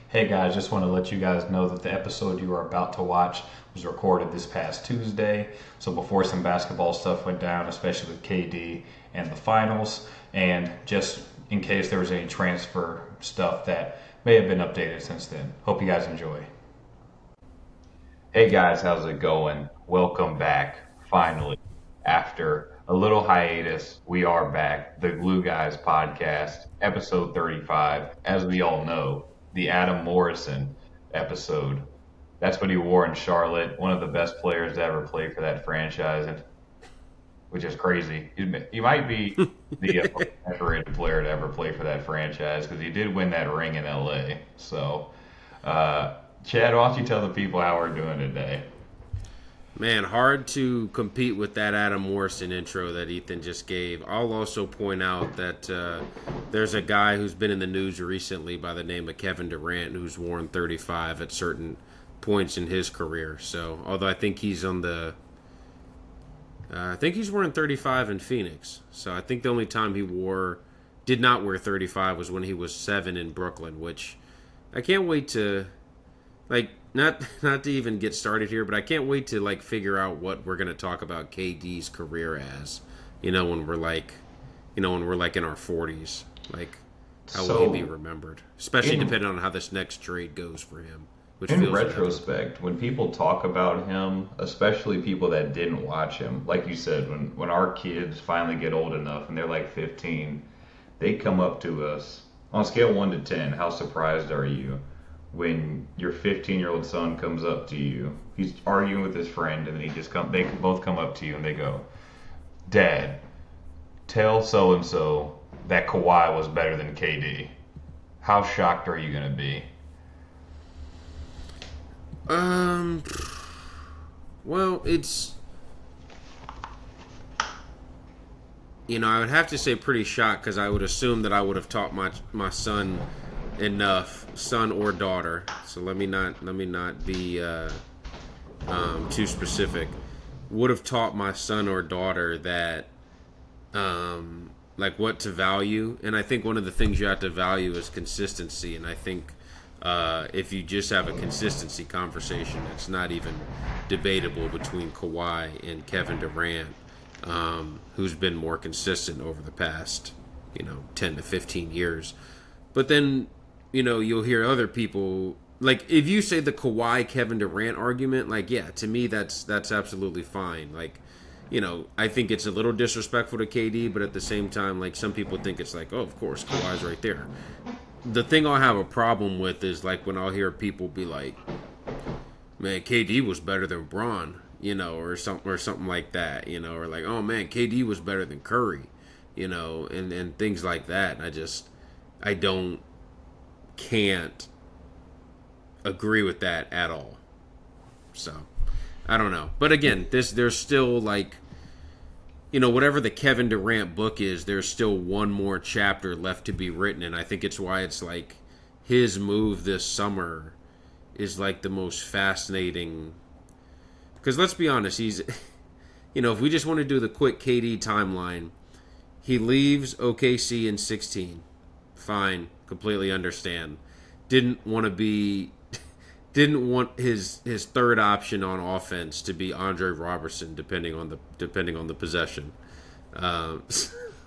Hey guys, just want to let you guys know that the episode you are about to watch was recorded this past Tuesday. So before some basketball stuff went down, especially with KD and the finals, and just in case there was any transfer stuff that may have been updated since then. Hope you guys enjoy. Hey guys, how's it going? Welcome back. Finally, after a little hiatus, we are back. The Glue Guys podcast, episode 35. As we all know, the Adam Morrison episode. That's what he wore in Charlotte. One of the best players to ever play for that franchise, which is crazy. He might be the most decorated player to ever play for that franchise because he did win that ring in LA. So, Chad, why don't you tell the people how we're doing today? Man, hard to compete with that Adam Morrison intro that Ethan just gave. I'll also point out that there's a guy who's been in the news recently by the name of Kevin Durant who's worn 35 at certain points in his career. So, although I think he's on the I think he's wearing 35 in Phoenix. So I think the only time did not wear 35 was when he was 7 in Brooklyn, which I can't wait to not to even get started here, but I can't wait to figure out what we're gonna talk about KD's career as. When we're in our 40s, how will he be So, remembered? Especially in depending on how this next trade goes for him, which In feels inevitable. retrospect, when people talk about him, especially people that didn't watch him, like you said, when our kids finally get old enough and they're like 15, they come up to us on a scale 1 to 10. How surprised are you when your 15-year-old son comes up to you? He's arguing with his friend, and then they both come up to you and they go, "Dad, tell so and so that Kawhi was better than KD." How shocked are you gonna be? Um, well, I would have to say pretty shocked because I would assume that I would have taught my son enough, son or daughter. So let me not be too specific. Would have taught my son or daughter that what to value, and I think one of the things you have to value is consistency. And I think if you just have a consistency conversation, it's not even debatable between Kawhi and Kevin Durant, who's been more consistent over the past 10 to 15 years. But then you'll hear other people, if you say the Kawhi Kevin Durant argument, yeah, to me that's absolutely fine. I think it's a little disrespectful to KD, but at the same time, some people think it's oh, of course, Kawhi's right there. The thing I'll have a problem with is when I'll hear people be like, "Man, KD was better than Braun," or something like that, or "Oh man, KD was better than Curry," and things like that. And I don't, can't agree with that at all. So, I don't know. But again, there's still whatever the Kevin Durant book is, there's still one more chapter left to be written, and I think it's why it's his move this summer is the most fascinating. Because let's be honest, he's, if we just want to do the quick KD timeline, he leaves OKC in 16. Fine, completely understand. Didn't want to be didn't want his third option on offense to be Andre Robertson, depending on the possession. So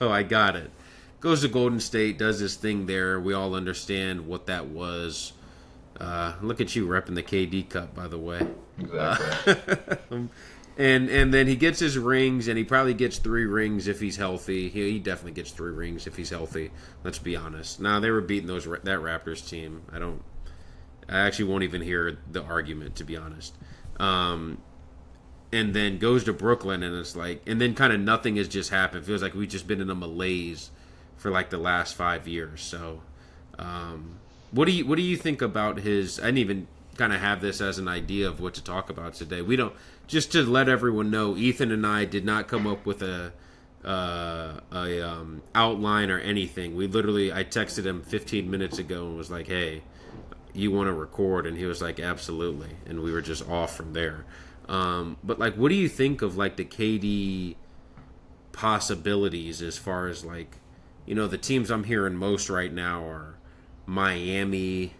I got it. Goes to Golden State, does his thing there. We all understand what that was. Look at you repping the KD Cup, by the way. Exactly. And then he gets his rings, and he probably gets 3 rings if he's healthy. He definitely gets 3 rings if he's healthy. Let's be honest. Now they were beating that Raptors team. I actually won't even hear the argument, to be honest. And then goes to Brooklyn, and it's and then kind of nothing has just happened. It feels like we've just been in a malaise for the last 5 years. So, what do you think about his? I didn't even kind of have this as an idea of what to talk about today. We don't, just to let everyone know, Ethan and I did not come up with a outline or anything. I texted him 15 minutes ago and was like, "Hey, you want to record?" And he was like, "Absolutely," and we were just off from there. But what do you think of the KD possibilities as far as the teams I'm hearing most right now are Miami,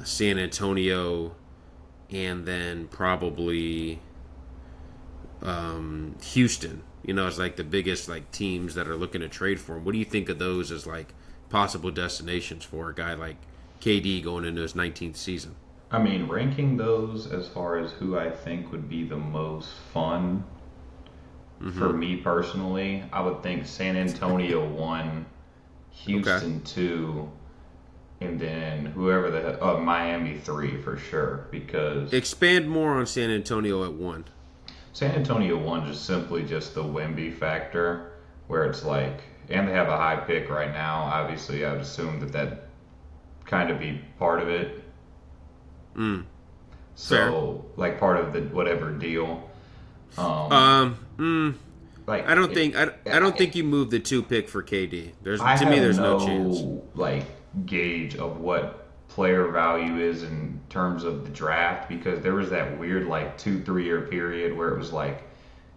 San Antonio, and then probably Houston. It's like the biggest like teams that are looking to trade for him. What do you think of those as like possible destinations for a guy like KD going into his 19th season? I mean, ranking those as far as who I think would be the most fun for me personally, I would think San Antonio 1, Houston 2, and then whoever Miami 3 for sure. Because expand more on San Antonio at 1. San Antonio 1 is simply just the Wemby factor, where it's like, and they have a high pick right now. Obviously, I would assume that kind of be part of it. So, Fair. like part of the whatever deal. Like I don't think you move the 2 pick for KD. There's no no chance. Like gauge of what player value is in terms of the draft, because there was that weird like 2-3 year period where it was like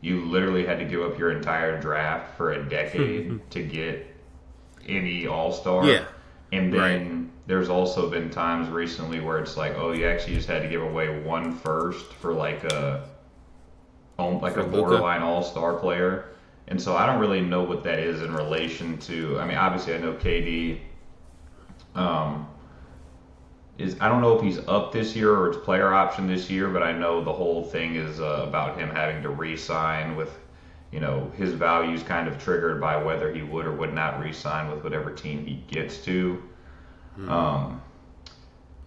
you literally had to give up your entire draft for a decade to get any all-star. Yeah. And then there's also been times recently where it's like, oh, you actually just had to give away 1 first for like a borderline all-star player. And so I don't really know what that is in relation to, I mean, obviously I know KD I don't know if he's up this year or it's player option this year, but I know the whole thing is about him having to re-sign with, his values kind of triggered by whether he would or would not re-sign with whatever team he gets to. But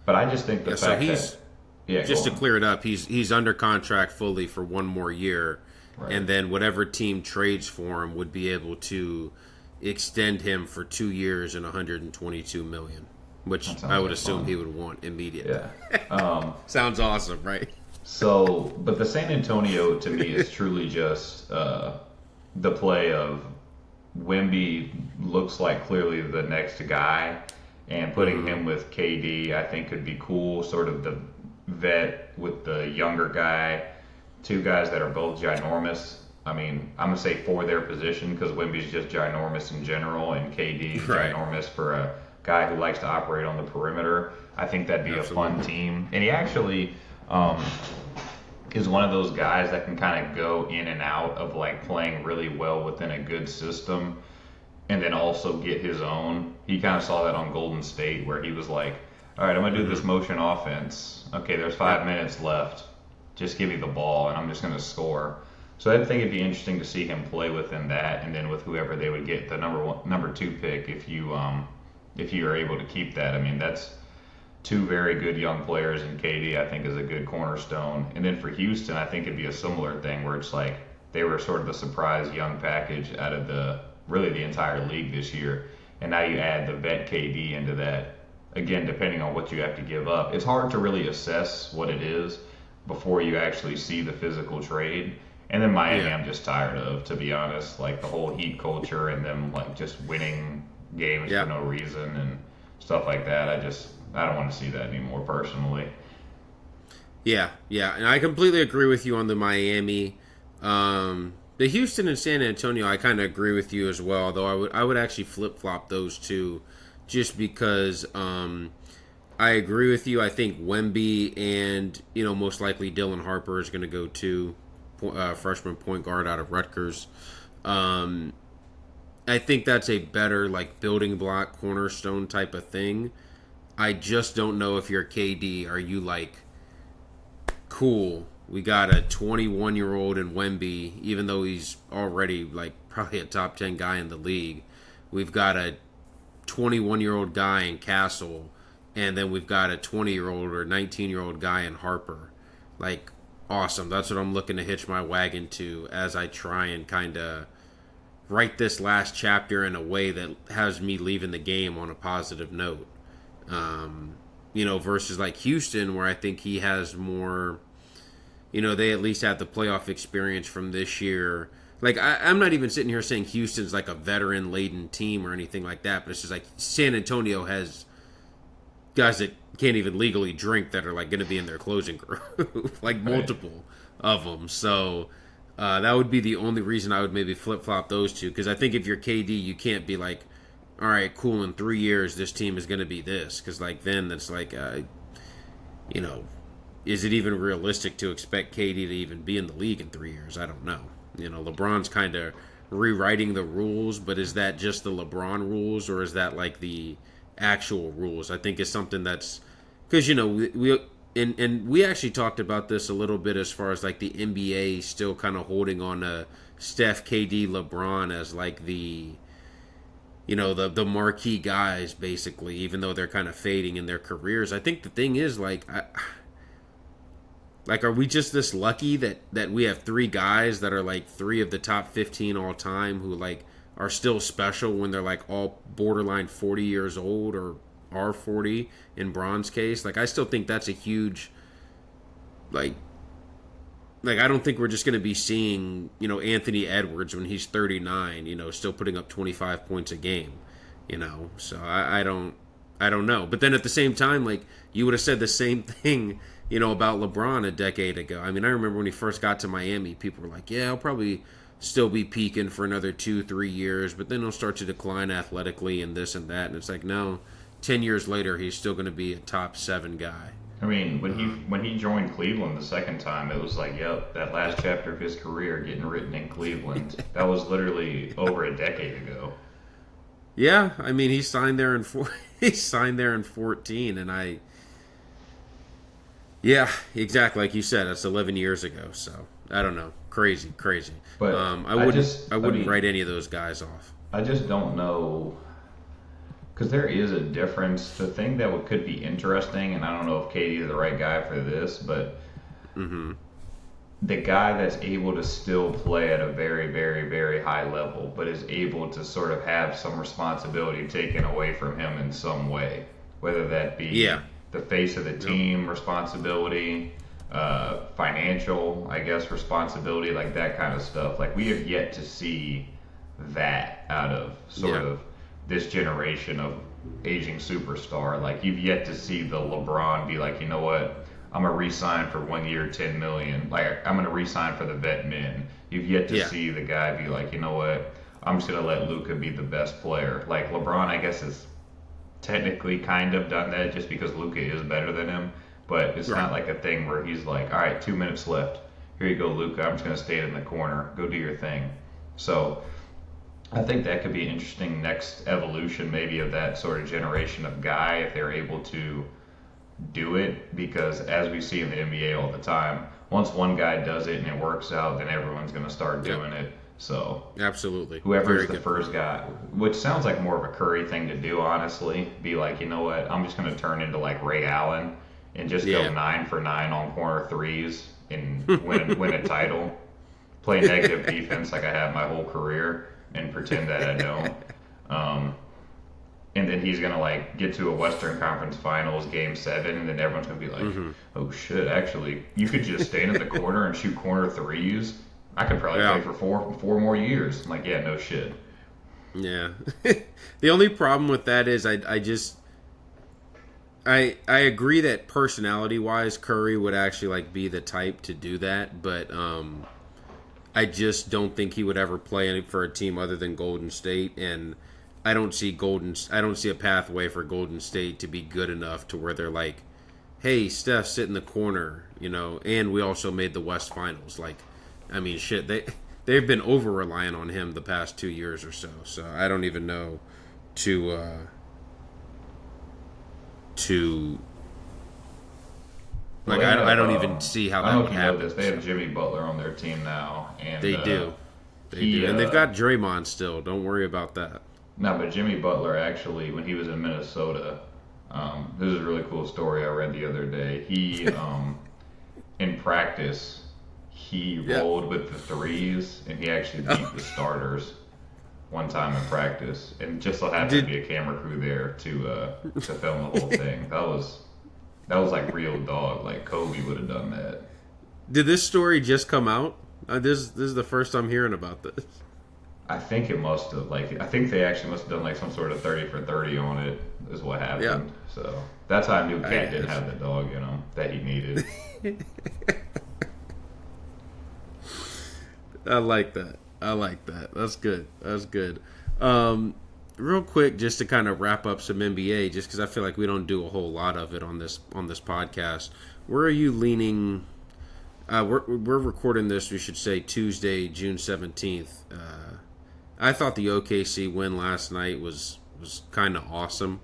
I just think the fact that... Yeah, just to clear it up, he's under contract fully for 1 more year, and then whatever team trades for him would be able to extend him for 2 years and $122 million, which I would assume he would want immediately. Yeah, sounds awesome, right? So, but the San Antonio to me is truly just the play of Wemby looks like clearly the next guy, and putting him with KD I think could be cool. Sort of the vet with the younger guy, 2 guys that are both ginormous. I mean, I'm gonna say for their position because Wemby's just ginormous in general, and KD's ginormous for a guy who likes to operate on the perimeter. I think that'd be a fun team, and he actually is one of those guys that can kind of go in and out of like playing really well within a good system, and then also get his own. He kind of saw that on Golden State where he was like, all right, I'm gonna do this motion offense. Okay, there's 5 minutes left. Just give me the ball, and I'm just gonna score. So I think it'd be interesting to see him play within that, and then with whoever they would get the number 2 pick, if you are able to keep that. I mean, that's 2 very good young players, and KD I think is a good cornerstone. And then for Houston, I think it'd be a similar thing where it's like they were sort of the surprise young package out of the entire league this year, and now you add the vet KD into that. Again, depending on what you have to give up, it's hard to really assess what it is before you actually see the physical trade. And then Miami, I'm just tired of, to be honest, like the whole Heat culture and them like just winning games for no reason and stuff like that. I don't want to see that anymore personally. Yeah, and I completely agree with you on the Miami. The Houston and San Antonio, I kind of agree with you as well, though I would actually flip-flop those 2 just because I agree with you. I think Wemby and, most likely Dylan Harper is going to go to freshman point guard out of Rutgers. I think that's a better like building block cornerstone type of thing. I just don't know if you're KD, are you like, cool, we got a 21-year-old in Wemby, even though he's already like probably a top 10 guy in the league. We've got a 21-year-old guy in Castle, and then we've got a 20-year-old or 19-year-old guy in Harper. Like, awesome. That's what I'm looking to hitch my wagon to as I try and kind of write this last chapter in a way that has me leaving the game on a positive note. Versus like Houston, where I think he has more, they at least have the playoff experience from this year. Like, I'm not even sitting here saying Houston's like a veteran-laden team or anything like that, but it's just like San Antonio has guys that can't even legally drink that are like going to be in their closing group, like multiple of them. So that would be the only reason I would maybe flip-flop those 2, because I think if you're KD, you can't be like, all right, cool, in 3 years this team is going to be this, because like then it's like you know, is it even realistic to expect KD to even be in the league in 3 years? I don't know. You know, LeBron's kind of rewriting the rules, but is that just the LeBron rules, or is that like the actual rules? I think it's something that's because you know and we actually talked about this a little bit as far as like the NBA still kind of holding on to Steph, KD, LeBron as like the the marquee guys basically, even though they're kind of fading in their careers. I think the thing is like, are we just this lucky that we have three guys that are like three of the top 15 all time who like are still special when they're like all borderline 40 years old or are 40 in Bron's case? Like, I still think that's a huge, like I don't think we're just going to be seeing, Anthony Edwards when he's 39, still putting up 25 points a game, So I don't know. But then at the same time, like, you would have said the same thing, about LeBron a decade ago. I mean, I remember when he first got to Miami, people were like, yeah, he'll probably still be peaking for another 2-3 years, but then he'll start to decline athletically and this and that. And it's like, no, 10 years later, he's still going to be a top 7 guy. I mean, when he joined Cleveland the second time, it was like, yep, that last chapter of his career getting written in Cleveland. That was literally over a decade ago. Yeah, I mean, he signed there in 14, and yeah, exactly like you said, that's 11 years ago. So I don't know, crazy. But I wouldn't write any of those guys off. I just don't know. Because there is a difference. The thing that could be interesting, and I don't know if KD is the right guy for this, but the guy that's able to still play at a very, very, very high level, but is able to sort of have some responsibility taken away from him in some way, whether that be the face of the team responsibility, financial, I guess, responsibility, like that kind of stuff. Like, we have yet to see that out of sort of this generation of aging superstar. Like, you've yet to see the LeBron be like, you know what, I'm gonna re-sign for 1 year, $10 million. Like, I'm gonna re-sign for the vet min. You've yet to see the guy be like, you know what, I'm just gonna let Luka be the best player. Like, LeBron, I guess, has technically kind of done that just because Luka is better than him, but it's not like a thing where he's like, all right, 2 minutes left, here you go, Luka, I'm just gonna stay in the corner, go do your thing. So I think that could be an interesting next evolution maybe of that sort of generation of guy, if they're able to do it, because as we see in the NBA all the time, once one guy does it and it works out, then everyone's going to start doing it. So absolutely, whoever's the first guy, which sounds like more of a Curry thing to do, honestly, be like, you know what, I'm just going to turn into like Ray Allen and just go 9 for 9 on corner threes and win a title, play negative defense like I have my whole career, and pretend that I don't. And then he's gonna like get to a Western Conference Finals Game 7, and then everyone's gonna be like, "Oh shit! Actually, you could just stand in the corner and shoot corner threes. I could probably play for four more years." I'm like, yeah, no shit. Yeah. The only problem with that is I agree that personality wise, Curry would actually like be the type to do that, but I just don't think he would ever play for a team other than Golden State, and I don't see a pathway for Golden State to be good enough to where they're like, hey, Steph, sit in the corner, and we also made the West Finals. Like, I mean, shit, they've been over reliant on him the past 2 years or so. So I don't even know like, I don't even see how that would happen. They have Jimmy Butler on their team now, and they do, and they've got Draymond still. Don't worry about that. No, but Jimmy Butler actually, when he was in Minnesota, this is a really cool story I read the other day. He, in practice, he rolled with the threes, and he actually beat the starters one time in practice, and just so happened to be a camera crew there to film the whole thing. That was like real dog. Like, Kobe would have done that. Did this story just come out? This is the first I'm hearing about this. I think it must have. Like, I think they actually must have done like some sort of 30 for 30 on it. Is what happened. Yeah. So that's how I knew Cat didn't have the dog, that he needed. I like that. That's good. real quick, just to kind of wrap up some NBA, just because I feel like we don't do a whole lot of it on this podcast. Where are you leaning? We're recording this, we should say, Tuesday, June 17th. I thought the OKC win last night was kind of awesome,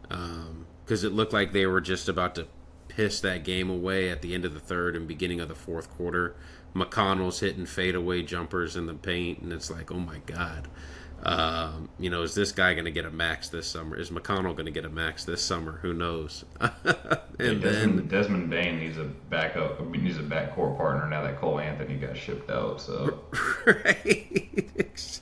because it looked like they were just about to piss that game away at the end of the third and beginning of the fourth quarter. McConnell's hitting fadeaway jumpers in the paint, and it's like, oh my God. Is this guy going to get a max this summer? Is McConnell going to get a max this summer? Who knows? Desmond Bain needs a backup. Needs a backcourt partner now that Cole Anthony got shipped out. So right.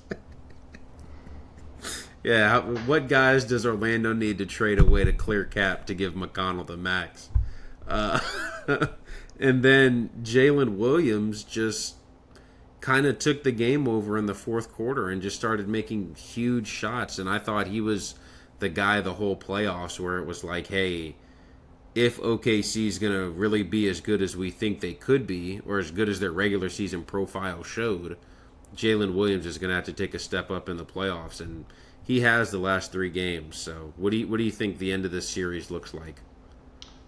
Yeah. What guys does Orlando need to trade away to clear cap to give McConnell the max? And then Jalen Williams just kind of took the game over in the fourth quarter and just started making huge shots. And I thought he was the guy the whole playoffs where it was like, hey, if OKC is going to really be as good as we think they could be, or as good as their regular season profile showed, Jalen Williams is going to have to take a step up in the playoffs. And he has the last 3 games. So what do you think the end of this series looks like?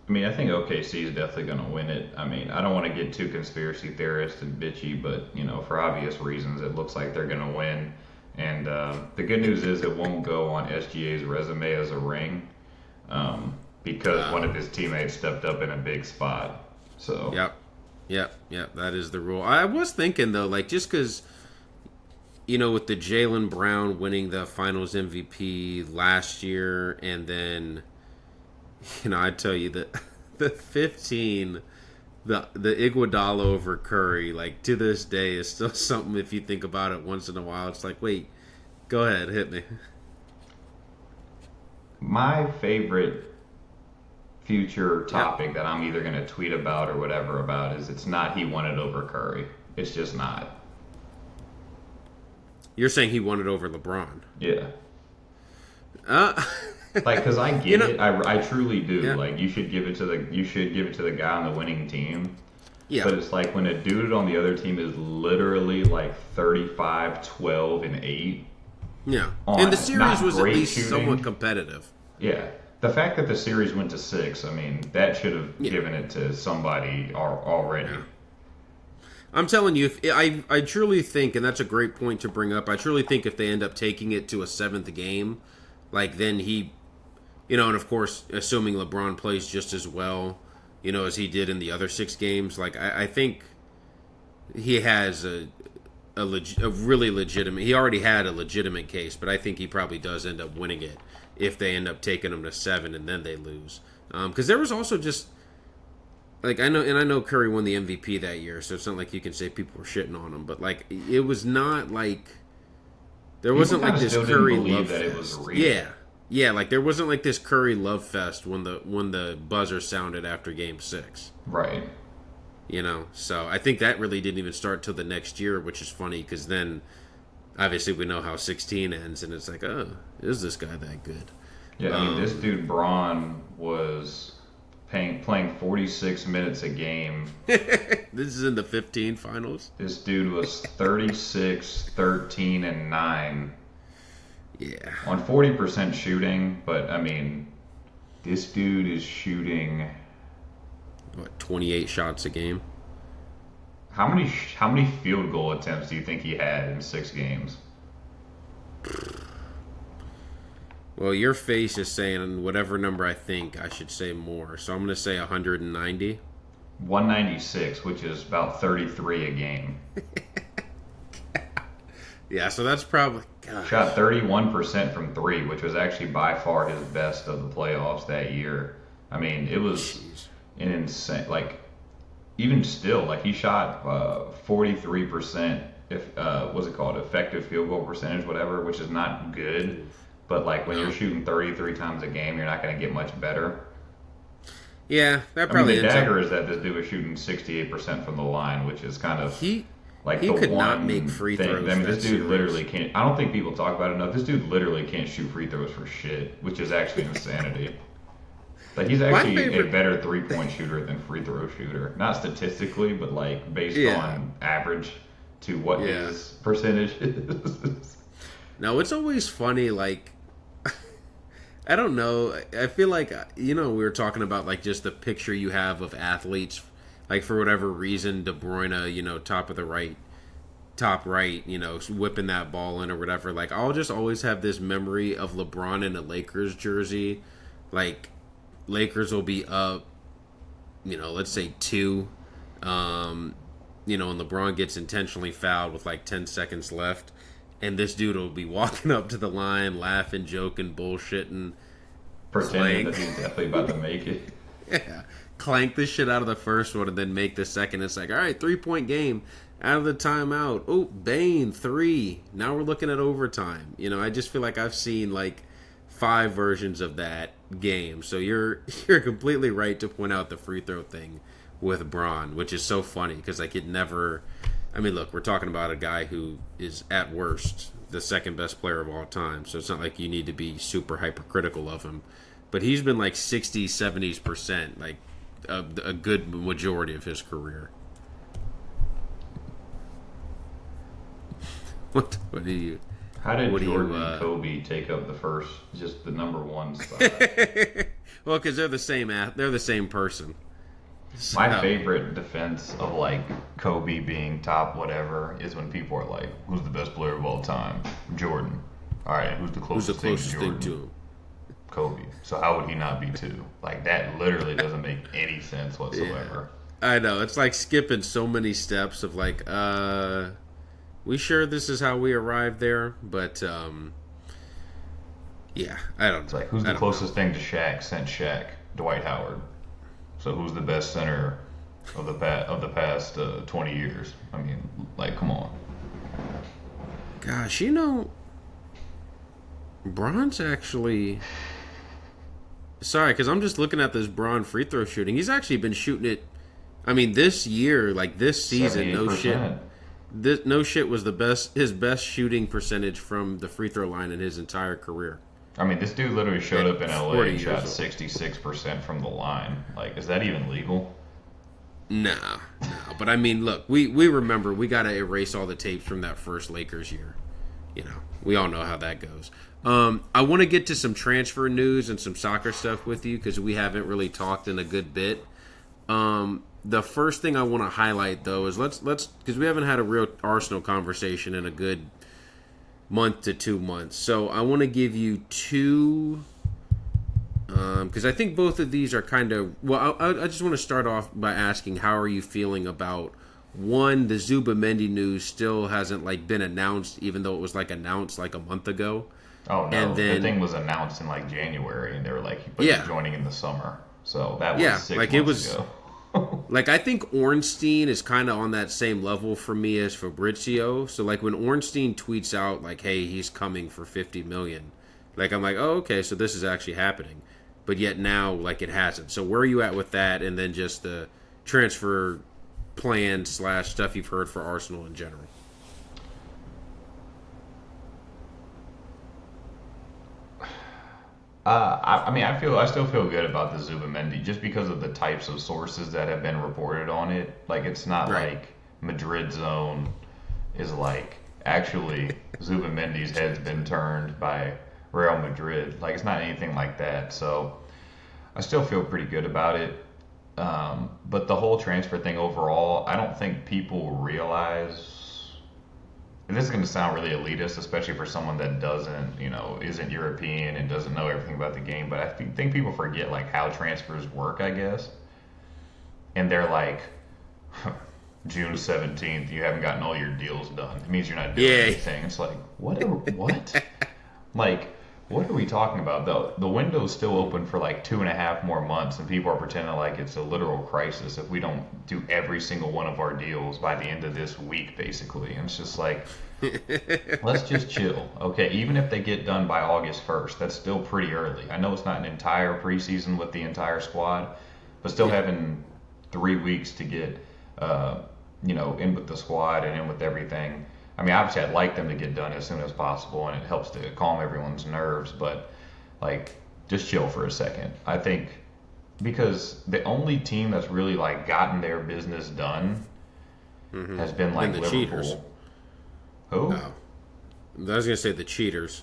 I mean, I think OKC is definitely going to win it. I mean, I don't want to get too conspiracy theorist and bitchy, but, for obvious reasons, it looks like they're going to win. And the good news is it won't go on SGA's resume as a ring, because one of his teammates stepped up in a big spot. So Yep. That is the rule. I was thinking, though, like, just because, with the Jaylen Brown winning the Finals MVP last year, and then... I tell you that the 15, the Iguodala over Curry, like, to this day is still something. If you think about it once in a while, it's like, wait, go ahead, hit me. My favorite future topic that I'm either going to tweet about or whatever about is it's not he won it over Curry. It's just not. You're saying he won it over LeBron? Yeah. Because I get it, I truly do. Yeah. Like, you should give it to the guy on the winning team. Yeah. But it's like when a dude on the other team is literally like 35, 12, and 8. Yeah. And the series was at least somewhat competitive. Yeah. The fact that the series went to 6, I mean, that should have given it to somebody already. Yeah. I'm telling you, I truly think, and that's a great point to bring up, I truly think if they end up taking it to a 7th game, like, then he, and of course, assuming LeBron plays just as well, as he did in the other 6 games, like, I think he has a really legitimate, he already had a legitimate case, but I think he probably does end up winning it if they end up taking him to 7 and then they lose. Because there was also just, like, I know Curry won the MVP that year, so it's not like you can say people were shitting on him, but, like, it was not like, there wasn't like this Curry love fest. Yeah, like there wasn't like this Curry love fest when the buzzer sounded after Game 6. Right. So I think that really didn't even start till the next year, which is funny because then obviously we know how 16 ends, and it's like, oh, is this guy that good? Yeah, I mean, this dude Braun was playing 46 minutes a game. This is in the 15 finals. This dude was 36, 13, and 9. Yeah. On 40% shooting, but I mean, this dude is shooting 28 shots a game. How many field goal attempts do you think he had in 6 games? Well, your face is saying whatever number I think I should say more. So I'm going to say 190. 196, which is about 33 a game. Yeah, so that's probably... God. Shot 31% from 3, which was actually by far his best of the playoffs that year. I mean, it was an insane... Like, even still, like, he shot 43%, what's it called? Effective field goal percentage, whatever, which is not good. But, like, when you're shooting 33 times a game, you're not going to get much better. Yeah, that probably the dagger is that this dude was shooting 68% from the line, which is kind of he the could one not make free thing. throws. I mean, this dude literally can't. I don't think people talk about it enough. This dude literally can't shoot free throws for shit, which is actually insanity. Like, he's actually a better 3-point shooter than free throw shooter. Not statistically, but like based on average to what his percentage is. Now it's always funny, like I don't know. I feel like we were talking about like just the picture you have of athletes, like for whatever reason, De Bruyne, top right, whipping that ball in or whatever. Like I'll just always have this memory of LeBron in a Lakers jersey, like Lakers will be up, let's say 2, and LeBron gets intentionally fouled with like 10 seconds left. And this dude will be walking up to the line, laughing, joking, bullshitting. Pretending that he's definitely about to make it. Yeah. Clank the shit out of the first one and then make the second. It's like, all right, 3-point game. Out of the timeout. Oh, Bane, 3. Now we're looking at overtime. I just feel like I've seen like 5 versions of that game. So you're completely right to point out the free throw thing with Braun, which is so funny because like it never... I mean, look, we're talking about a guy who is, at worst, the second best player of all time. So it's not like you need to be super hypercritical of him. But he's been like 60, 70%, like a good majority of his career. What do you... How did Jordan and Kobe take up the number 1 spot? Well, because they're the same person. My favorite defense of like Kobe being top whatever is when people are like, "Who's the best player of all time?" Jordan. All right, who's the closest thing to him? Kobe. So how would he not be 2? Like that literally doesn't make any sense whatsoever. Yeah. I know, it's like skipping so many steps of like, we sure this is how we arrived there, but yeah, I don't know. It's like who's the closest thing to Shaq since Shaq? Dwight Howard. So who's the best center of the past 20 years? I mean, like, come on. Gosh, Braun's actually... Sorry, because I'm just looking at this Braun free throw shooting. He's actually been shooting it... I mean, this year, like this season, 78%. no shit was his best shooting percentage from the free throw line in his entire career. I mean, this dude literally showed up in LA and shot 66% from the line. Like, is that even legal? No. But I mean, look, we remember we got to erase all the tapes from that first Lakers year. We all know how that goes. I want to get to some transfer news and some soccer stuff with you because we haven't really talked in a good bit. The first thing I want to highlight though is let's because we haven't had a real Arsenal conversation in a good month to 2 months. So I want to give you 2, because I think both of these are kind of... Well, I just want to start off by asking, how are you feeling about, one, the Zubamendi news still hasn't like been announced, even though it was like announced like a month ago. Oh, no. And then, the thing was announced in like January, and they were like, he's joining in the summer. So that was 6 months ago. Like, I think Ornstein is kind of on that same level for me as Fabrizio. So, like, when Ornstein tweets out, like, hey, he's coming for $50 million, like, I'm like, oh, okay, so this is actually happening. But yet now, like, it hasn't. So where are you at with that? And then just the transfer plan / stuff you've heard for Arsenal in general. I still feel good about the Zubamendi just because of the types of sources that have been reported on it. Like, it's not like Madrid zone is like, actually, Zubamendi's head's been turned by Real Madrid. Like, it's not anything like that. So I still feel pretty good about it. But the whole transfer thing overall, I don't think people realize... And this is going to sound really elitist, especially for someone that isn't European and doesn't know everything about the game. But I think people forget like how transfers work, I guess. And they're like, June 17th, you haven't gotten all your deals done. It means you're not doing anything. It's like, what? Like, what are we talking about? The window's still open for like 2.5 more months, and people are pretending like it's a literal crisis if we don't do every single one of our deals by the end of this week, basically. And it's just like, let's just chill. Okay, even if they get done by August 1st, that's still pretty early. I know it's not an entire preseason with the entire squad, but still having 3 weeks to get, in with the squad and in with everything. I mean, obviously, I'd like them to get done as soon as possible, and it helps to calm everyone's nerves. But, like, just chill for a second. I think because the only team that's really, like, gotten their business done has been, like, Liverpool. Cheaters. Who? No. I was gonna say the cheaters.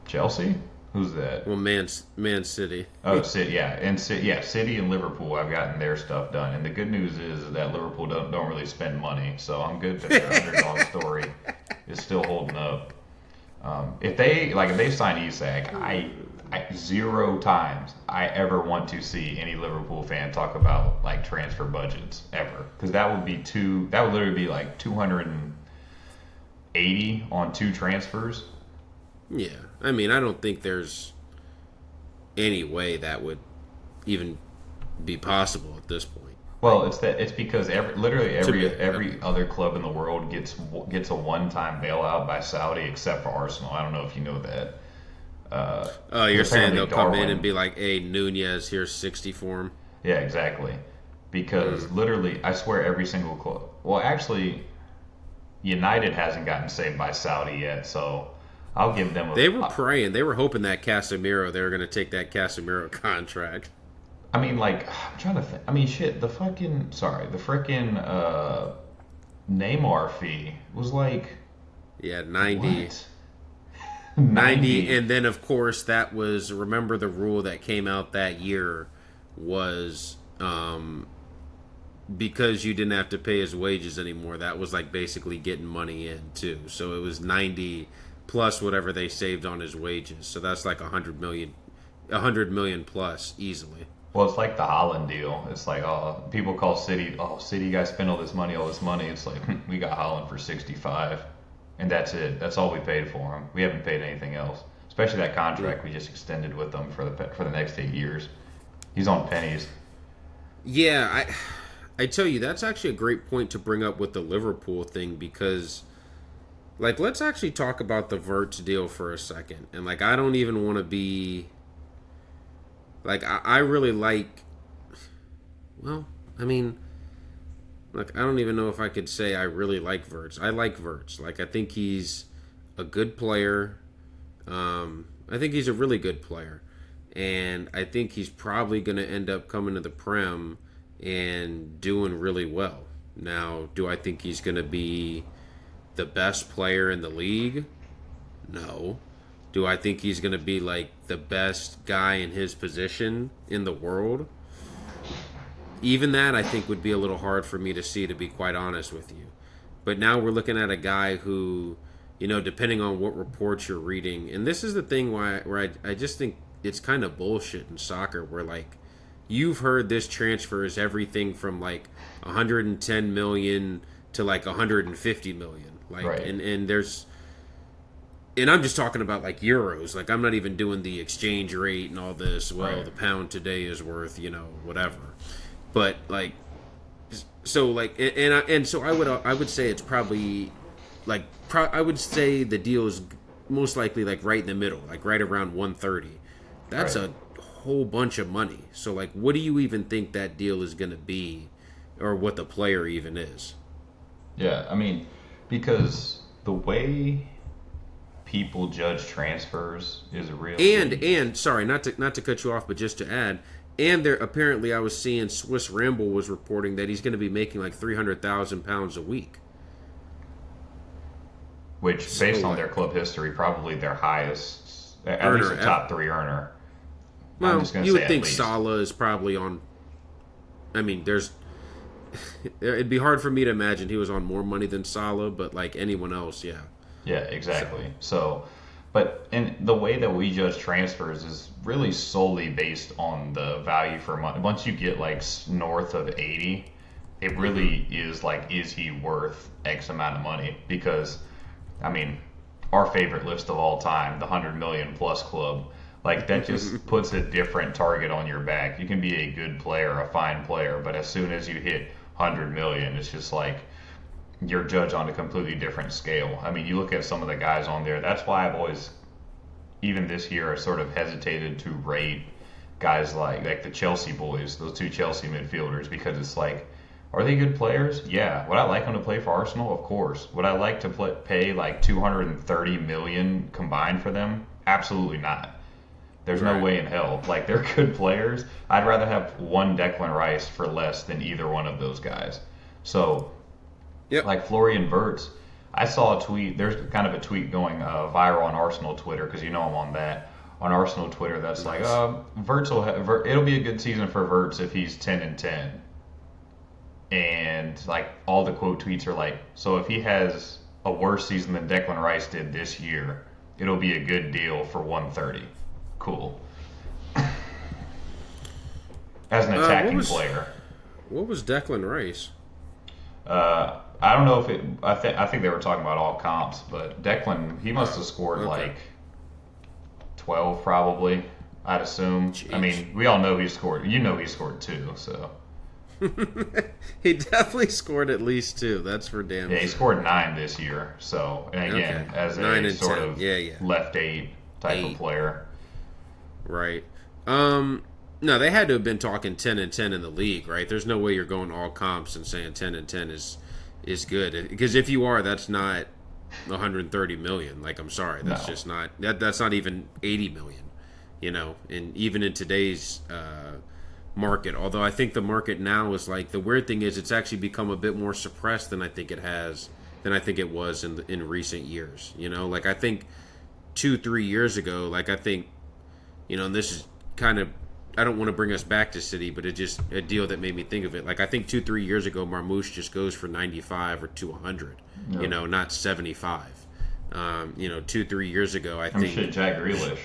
Chelsea? Who's that? Well, Man City. Oh, City, yeah, City and Liverpool. I've gotten their stuff done, and the good news is that Liverpool don't really spend money, so I'm good that their underdog story is still holding up. If they sign Isak, I zero times I ever want to see any Liverpool fan talk about like transfer budgets ever, because that would literally be like 280 on 2 transfers. Yeah, I mean, I don't think there's any way that would even be possible at this point. Well, it's because To every other club in the world gets a one-time bailout by Saudi except for Arsenal. I don't know if you know that. Oh, you're saying they'll come in Darwin. and be like, "Hey, Nunez, here's 60 for him." Yeah, exactly. Because literally, I swear every single club. Well, actually, United hasn't gotten saved by Saudi yet, so I'll give them a. They were praying, they were hoping that Casemiro, they were going to take that Casemiro contract. I mean, like, I'm trying to think. I mean, shit, the freaking Neymar fee was like Yeah, 90. what? 90, and then of course that was, remember the rule that came out that year was because you didn't have to pay his wages anymore, that was like basically getting money in too. So it was 90 plus whatever they saved on his wages. So that's like 100 million plus easily. Well, it's like the Holland deal. It's like, oh, people call City, oh, City guys spend all this money. It's like, we got Holland for 65, and that's it. That's all we paid for him. We haven't paid anything else. Especially that contract we just extended with them for the next 8 years. He's on pennies. Yeah, I tell you, that's actually a great point to bring up with the Liverpool thing, because like, let's actually talk about the Wirtz deal for a second. And like, I don't even want to be like, I really like, well, I mean, like, I don't even know if I could say I really like Wirtz. I like Wirtz. Like, I think he's a good player. I think he's a really good player. And I think he's probably going to end up coming to the Prem and doing really well. Now, do I think he's going to be the best player in the league? No. Do I think he's going to be like the best guy in his position in the world? Even that, I think, would be a little hard for me to see, to be quite honest with you. But now we're looking at a guy who, you know, depending on what reports you're reading, and this is the thing where I just think it's kind of bullshit in soccer, where like, you've heard this transfer is everything from like 110 million to like 150 million. Like, Right. and there's, and I'm just talking about like euros. Like, I'm not even doing the exchange rate and all this. Well, Right. the pound today is worth, you know, whatever. But like, so like, and so I would say it's probably like, I would say the deal is most likely like right in the middle, like right around 130. That's Right. a whole bunch of money. So like, what do you even think that deal is going to be, or what the player even is? Yeah, I mean, because the way people judge transfers is really And sorry, not to cut you off, but just to add, and there apparently I was seeing Swiss Ramble was reporting that he's going to be making like £300,000 a week. which, So, based on like, their club history, probably their highest, at Earner least a ever. top 3 earner. I'm Well, just gonna you say would at think least. Salah is probably on. I mean, there's. It'd be hard for me to imagine he was on more money than Salah, but like anyone else, yeah. Yeah, exactly. So, but and the way that we judge transfers is really solely based on the value for money. Once you get like north of 80, it really is like, is he worth X amount of money? Because, I mean, our favorite list of all time, the 100 million plus club, like that just puts a different target on your back. You can be a good player, a fine player, but as soon as you hit 100 million, it's just like, you're judged on a completely different scale. I mean, you look at some of the guys on there. That's why I've always, even this year, sort of hesitated to rate guys like the Chelsea boys, those 2 Chelsea midfielders, because it's like, are they good players? Yeah. Would I like them to play for Arsenal? Of course. Would I like to pay like 230 million combined for them? Absolutely not. There's no Right. way in hell. Like, they're good players. I'd rather have one Declan Rice for less than either one of those guys. So, Yep. like Florian Wirtz, I saw a tweet. There's kind of a tweet going viral on Arsenal Twitter because you know I'm on that. On Arsenal Twitter, that's like, it'll be a good season for Verts if he's 10-10. And like all the quote tweets are like, so if he has a worse season than Declan Rice did this year, it'll be a good deal for 130. Cool. As an attacking player. What was Declan Rice? I don't know if it. I think they were talking about all comps, but Declan, he must have scored like 12 probably. I'd assume. Jeez. I mean, we all know he scored. You know he scored 2, so. He definitely scored at least 2. That's for damn. Yeah, he scored 9 this year. So, and again, as a sort 10. of left 8 type of player. Right. No, they had to have been talking 10-10 in the league, right? There's no way you're going all comps and saying 10-10 is good. Because if you are, that's not 130 million. Like, I'm sorry, that's just not that's not even 80 million. You know, and even in today's market, although I think the market now is like, the weird thing is it's actually become a bit more suppressed than I think it was in recent years. You know, like I think 2-3 years ago, like I think, you know, and this is kind of, I don't want to bring us back to City, but it just a deal that made me think of it. Like I think 2-3 years ago, Marmouche just goes for 95 or to 100, you know, not 75. You know, 2-3 years ago, I think. Shit, Jack Grealish.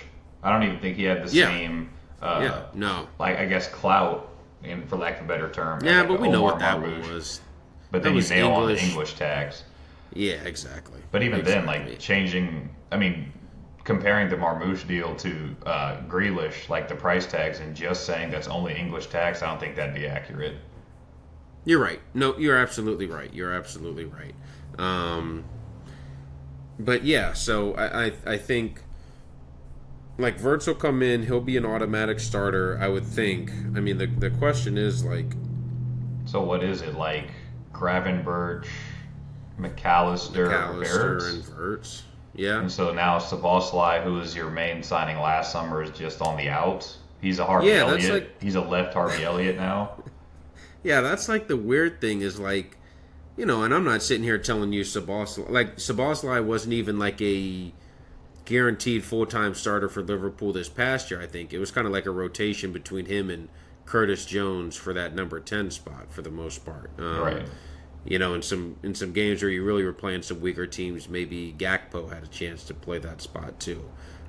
I don't even think he had the same. No. Like I guess clout, and for lack of a better term. Yeah, like but we know what that Marmouche. one was. But then you nail on the English tax. Yeah, exactly. But even then, like changing, I mean, comparing the Marmouche deal to Grealish, like the price tags, and just saying that's only English tax, I don't think that'd be accurate. You're right. No, you're absolutely right. You're absolutely right. But yeah, so I think like Verts will come in, he'll be an automatic starter, I would think. I mean, the question is like, so what is it like? Gravenberch, McAllister Verts? and Verts. Yeah. And so now Szoboszlai, who was your main signing last summer, is just on the outs. He's a Harvey Elliott. Like, he's a left Harvey Elliott now. Yeah, that's like the weird thing is like, you know, and I'm not sitting here telling you Szoboszlai wasn't even like a guaranteed full-time starter for Liverpool this past year. I think it was kind of like a rotation between him and Curtis Jones for that number 10 spot for the most part. Right. You know, in some games where you really were playing some weaker teams, maybe Gakpo had a chance to play that spot too.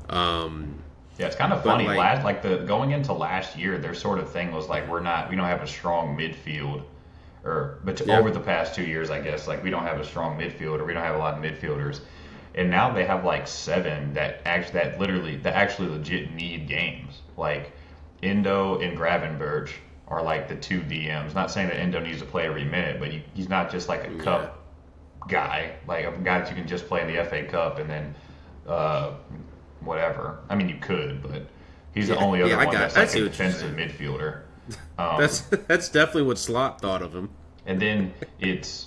Yeah, it's kind of funny. Going into last year, their sort of thing was like we don't have a strong midfield, over the past 2 years, I guess, like we don't have a strong midfield, or we don't have a lot of midfielders. And now they have like 7 that actually legit need games. Like Endo and Gravenberch are like the 2 DMs. Not saying that Endo needs to play every minute, but he's not just like a cup guy, like a guy that you can just play in the FA Cup and then whatever. I mean, you could, but he's the only other one that's like a defensive midfielder. That's definitely what Slot thought of him. And then it's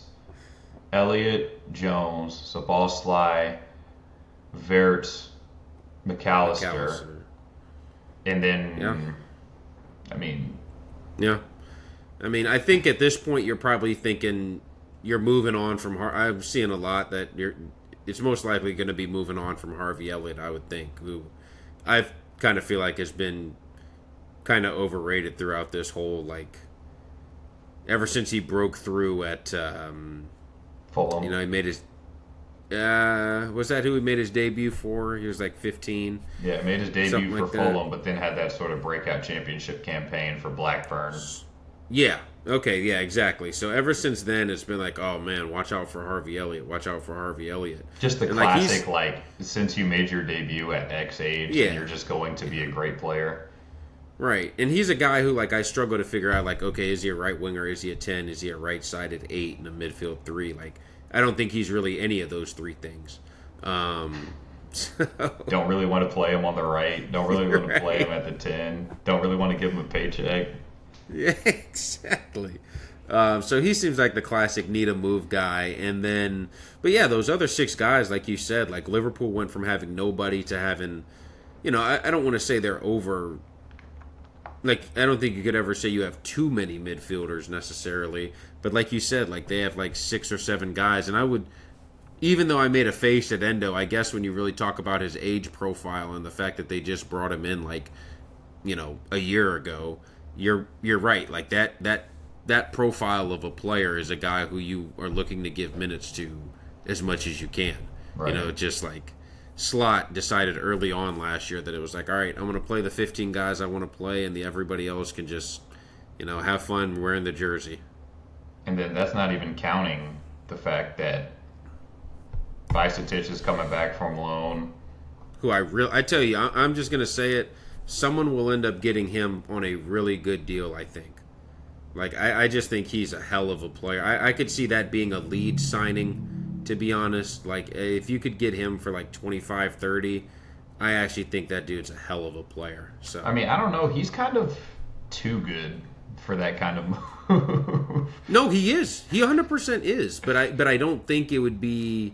Elliott, Jones, Szoboszlai, Verts, McAllister. And then, I mean... Yeah. I mean, I think at this point you're probably thinking you're moving on from... I'm seeing a lot that it's most likely going to be moving on from Harvey Elliott, I would think, who I kind of feel like has been kind of overrated throughout this whole, like... Ever since he broke through at... Fulham. You know, he made his... was that who he made his debut for? He was like 15. Yeah, made his debut for Fulham, but then had that sort of breakout championship campaign for Blackburn. Yeah. Okay. Yeah. Exactly. So ever since then, it's been like, oh man, watch out for Harvey Elliott. Watch out for Harvey Elliott. Just the classic, like since you made your debut at X age, you're just going to be a great player. Right. And he's a guy who, like, I struggle to figure out, like, okay, is he a right winger? Is he a 10? Is he a right-sided 8 and a midfield 3? Like, I don't think he's really any of those 3 things. Don't really want to play him on the right. Don't really want to play him at the 10. Don't really want to give him a paycheck. Yeah, exactly. So he seems like the classic need a move guy. And then, but yeah, those other 6 guys, like you said, like Liverpool went from having nobody to having, you know, I don't want to say they're over. Like, I don't think you could ever say you have too many midfielders necessarily. But like you said, like they have like 6 or 7 guys. And even though I made a face at Endo, I guess when you really talk about his age profile and the fact that they just brought him in like, a year ago, you're right. Like that profile of a player is a guy who you are looking to give minutes to as much as you can. Right. Just like Slot decided early on last year that it was like, all right, I'm going to play the 15 guys I want to play, and everybody else can just, have fun wearing the jersey. And then that's not even counting the fact that Vicetich is coming back from loan. Who I tell you, I'm just going to say it. Someone will end up getting him on a really good deal, I think. Like, I just think he's a hell of a player. I could see that being a lead signing, to be honest. Like, if you could get him for like 25, 30, I actually think that dude's a hell of a player. So I mean, I don't know. He's kind of too good for that kind of move. No, he is. He 100% is. But I don't think it would be.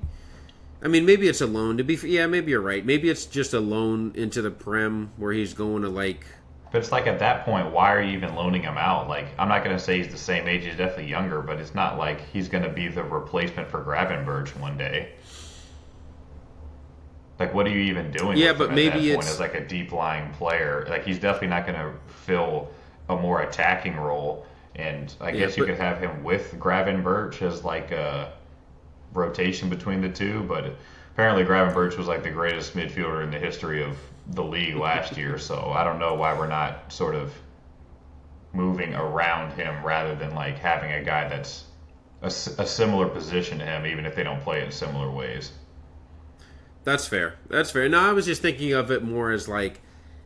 I mean, maybe it's a loan. Maybe you're right. Maybe it's just a loan into the Prem where he's going to like. But it's like at that point, why are you even loaning him out? Like, I'm not going to say he's the same age. He's definitely younger, but it's not like he's going to be the replacement for Gravenberch one day. Like, what are you even doing? Yeah, with but him maybe at that point it's as like a deep lying player. Like, he's definitely not going to fill a more attacking role. And I guess you could have him with Gravenberch as like a rotation between the two. But apparently, Gravenberch was like the greatest midfielder in the history of the league last year. So I don't know why we're not sort of moving around him rather than like having a guy that's a similar position to him, even if they don't play in similar ways. That's fair. No, I was just thinking of it more as like,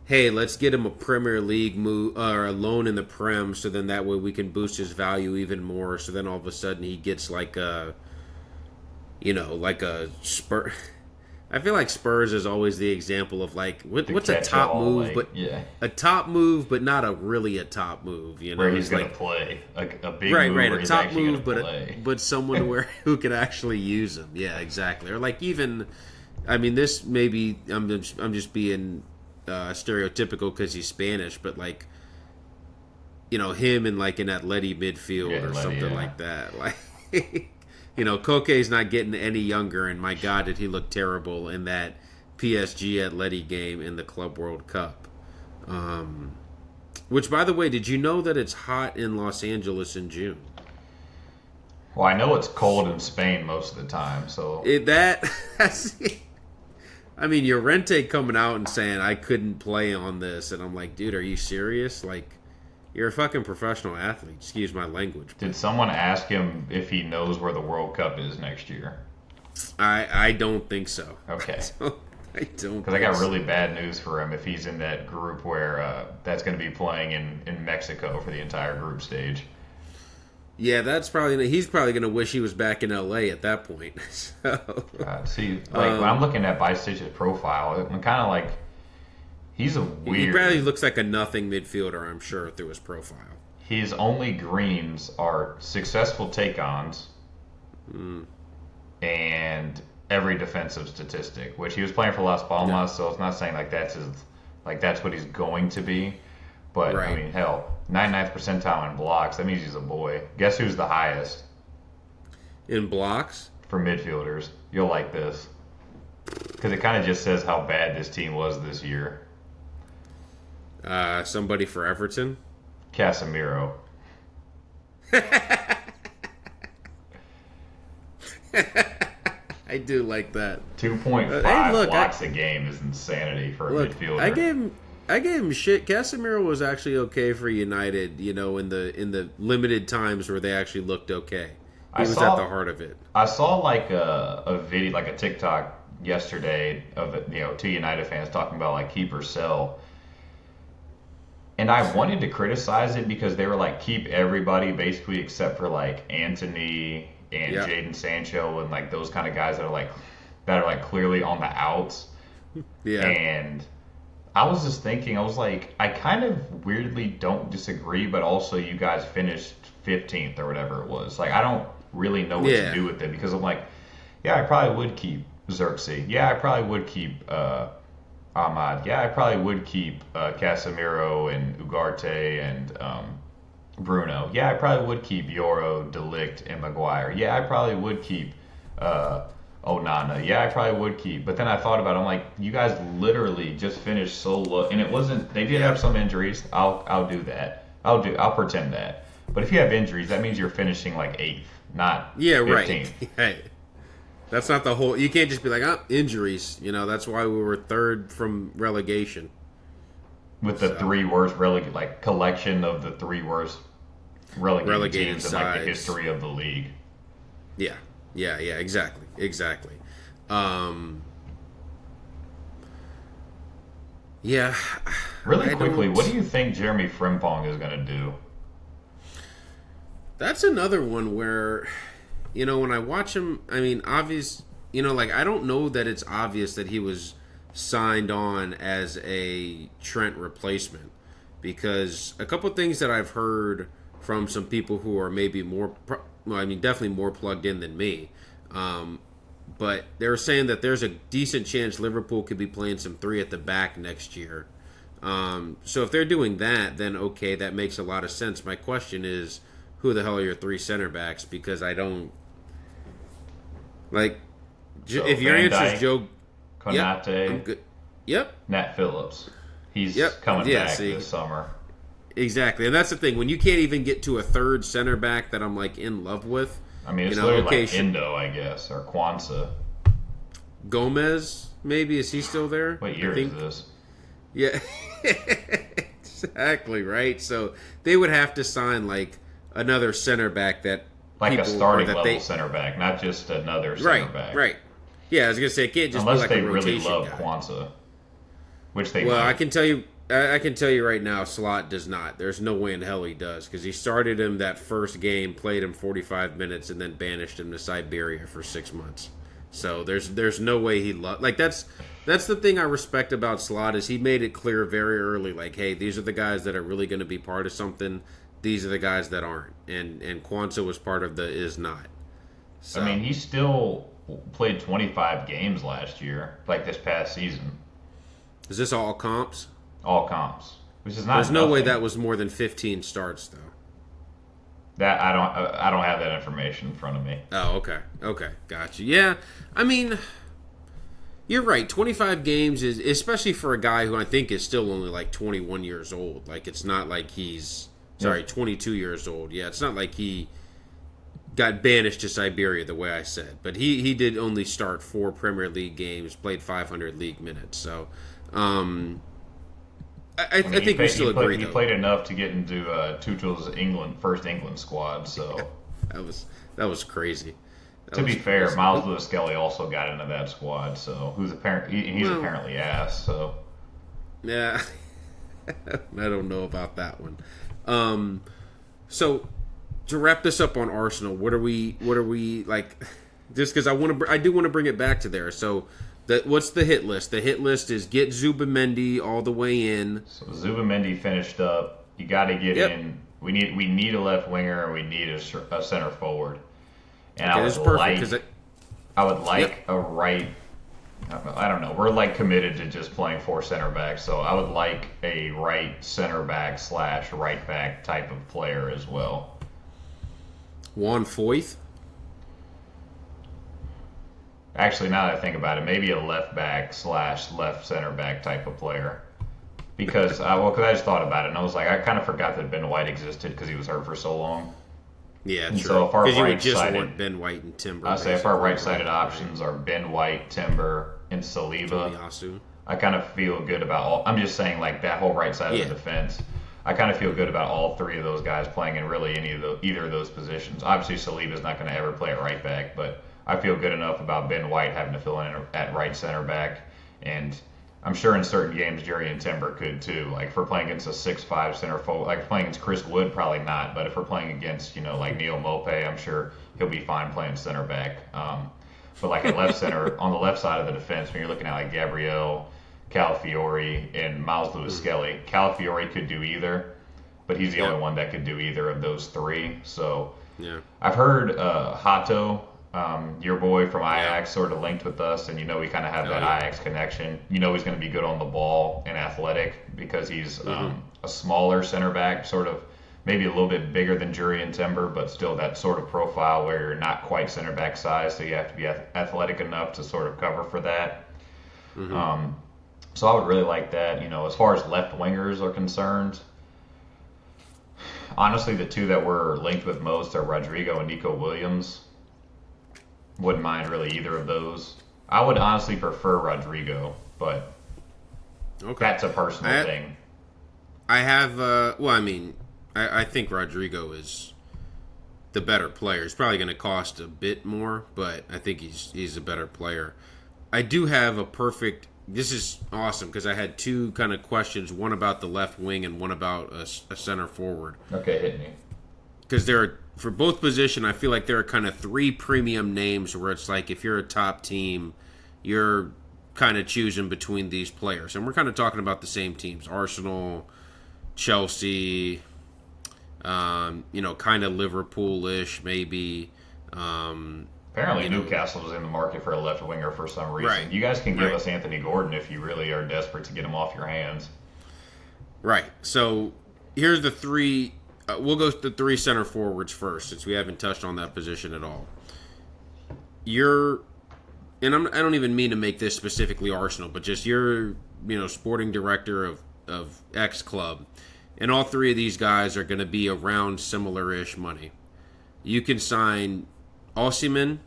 hey, let's get him a Premier League move or a loan in the Prem, so then that way we can boost his value even more. So then all of a sudden he gets like a, like a Spur. I feel like Spurs is always the example of like what's a top move, like, but yeah. a top move, but not a really a top move. Where he's going to like, play a big right, move right, where a he's top actually move, but someone who can actually use him. Yeah, exactly. Or like even, I mean, this maybe I'm just being stereotypical because he's Spanish, but like, him in like an Atleti midfield or something like that, like. Koke's not getting any younger, and my God, did he look terrible in that PSG Atleti game in the Club World Cup. Which, by the way, did you know that it's hot in Los Angeles in June? Well, I know it's cold in Spain most of the time, so... I mean, Llorente coming out and saying, I couldn't play on this, and I'm like, dude, are you serious? Like... You're a fucking professional athlete. Excuse my language. Did someone ask him if he knows where the World Cup is next year? I don't think so. Okay. I don't. Because I got really bad news for him if he's in that group where that's going to be playing in Mexico for the entire group stage. Yeah, he's probably going to wish he was back in LA at that point. So, see, like when I'm looking at Bicetich's profile, I'm kind of like. He's a weird... He probably looks like a nothing midfielder, I'm sure, through his profile. His only greens are successful take-ons and every defensive statistic, which he was playing for Las Palmas, so it's not saying like that's what he's going to be. But, right. I mean, hell, 99th percentile in blocks, that means he's a boy. Guess who's the highest? In blocks? For midfielders. You'll like this. Because it kind of just says how bad this team was this year. Somebody for Everton? Casemiro. I do like that. 2.5 blocks a game is insanity for a midfielder. I gave him shit. Casemiro was actually okay for United, in the limited times where they actually looked okay. He was at the heart of it. I saw like a video, like a TikTok yesterday of two United fans talking about like keep or sell. And I wanted to criticize it because they were like, keep everybody basically except for like Anthony and Jadon Sancho and like those kind of guys that are like clearly on the outs. Yeah. And I was just thinking, I was like, I kind of weirdly don't disagree, but also you guys finished 15th or whatever it was. Like, I don't really know what to do with it because I'm like, yeah, I probably would keep Xerxes. Yeah, I probably would keep Ahmad. Yeah, I probably would keep Casemiro and Ugarte and Bruno. Yeah, I probably would keep Yoro, De Ligt, and Maguire. Yeah, I probably would keep Onana. Yeah, I probably would keep. But then I thought about it. I'm like, you guys literally just finished so low. And it wasn't, they did have some injuries. I'll do that. I'll pretend that. But if you have injuries, that means you're finishing like 8th, not 15th. Right. Hey, that's not the whole. You can't just be like, injuries. That's why we were 3rd from relegation. With the 3 worst collection of the 3 worst relegated teams in like the history of the league. Yeah, exactly. Yeah. Really quickly, what do you think Jeremy Frimpong is going to do? That's another one where, when I watch him, I mean, obvious, I don't know that it's obvious that he was signed on as a Trent replacement, because a couple things that I've heard from some people who are maybe definitely more plugged in than me, but they were saying that there's a decent chance Liverpool could be playing some 3 at the back next year. So if they're doing that, then okay, that makes a lot of sense. My question is, who the hell are your 3 center backs? Because I don't like. So if your answer is Joe Konate, yep, I'm good. Yep. Nat Phillips, he's coming back this summer. Exactly, and that's the thing. When you can't even get to a 3rd center back that I'm like in love with. I mean, it's literally like Endo, I guess, or Kwanzaa. Gomez, maybe, is he still there? What year is this? Yeah, exactly right. So they would have to sign like another center back that a starting level center back, not just another center back. Right. Yeah, I was gonna say it can't just unless be like they a really rotation love guy. Kwanzaa, which they. Well, might. I can tell you right now, Slot does not. There's no way in hell he does, because he started him that first game, played him 45 minutes, and then banished him to Siberia for 6 months. So there's no way he that's the thing I respect about Slot, is he made it clear very early, like, hey, these are the guys that are really going to be part of something. These are the guys that aren't, and Kwanzaa was part of the is not. So, I mean, he still played 25 games last year, like this past season. Is this all comps? All comps, which is not. There's no way that was more than 15 starts, though. That I don't have that information in front of me. Oh, okay, gotcha. Yeah, I mean, you're right. 25 games is, especially for a guy who I think is still only like 21 years old. Like, it's not like he's 22 years old. Yeah, it's not like he got banished to Siberia the way I said, but he did only start 4 Premier League games, played 500 league minutes. So. I think we still agree. He played enough to get into Tuchel's first England squad. So that was crazy. To be fair, Miles Lewis-Skelly also got into that squad. So he's apparently ass. So yeah, I don't know about that one. So to wrap this up on Arsenal, what are we like? Just because I do want to bring it back to there. So. What's the hit list? The hit list is get Zubimendi all the way in. So Zubimendi finished up. You got to get in. We need a left winger, and we need a center forward. And I would like a right. I don't know. We're like committed to just playing 4 center backs, so I would like a right center back / right back type of player as well. Juan Foyth. Actually, now that I think about it, maybe a left back / left center back type of player. Because I just thought about it, and I was like, I kind of forgot that Ben White existed because he was hurt for so long. Yeah, and true. So if our you would just want Ben White and Timber. I say if our right-sided options are Ben White, Timber, and Saliba, I kind of feel good about all. I'm just saying, like, that whole right side of the defense. I kind of feel good about all 3 of those guys playing in really either of those positions. Obviously, Saliba's not going to ever play at right back, but I feel good enough about Ben White having to fill in at right center back, and I'm sure in certain games Jerry and Timber could too. Like if we're playing against a 6'5" center forward, like if we're playing against Chris Wood, probably not. But if we're playing against like Neil Maupay, I'm sure he'll be fine playing center back. But like at left center, on the left side of the defense, when you're looking at like Gabriel, Calafiori, and Miles Lewis-Skelly, Calafiori could do either, but he's the only one that could do either of those 3. So I've heard Hato. Your boy from Ajax sort of linked with us, and we kind of have that Ajax connection. He's going to be good on the ball and athletic because he's a smaller center back, sort of maybe a little bit bigger than Jury and Timber, but still that sort of profile where you're not quite center back size, so you have to be athletic enough to sort of cover for that. So I would really like that. As far as left wingers are concerned, honestly, the two that we're linked with most are Rodrigo and Nico Williams. Wouldn't mind really either of those. I would honestly prefer Rodrigo, but that's a personal thing. I have, I think Rodrigo is the better player. He's probably going to cost a bit more, but I think he's a better player. I do have a perfect. This is awesome because I had two kind of questions, one about the left wing and one about a center forward. Okay, hit me. Because for both position, I feel like there are kind of three premium names where it's like if you're a top team, you're kind of choosing between these players. And we're kind of talking about the same teams. Arsenal, Chelsea, kind of Liverpool-ish maybe. Apparently Newcastle was in the market for a left winger for some reason. Right. You guys can give us Anthony Gordon if you really are desperate to get him off your hands. Right. So here's the three. We'll go to the three center forwards first, since we haven't touched on that position at all. I don't even mean to make this specifically Arsenal, but just you're, sporting director of X club, and all three of these guys are going to be around similar-ish money. You can sign Osimhen,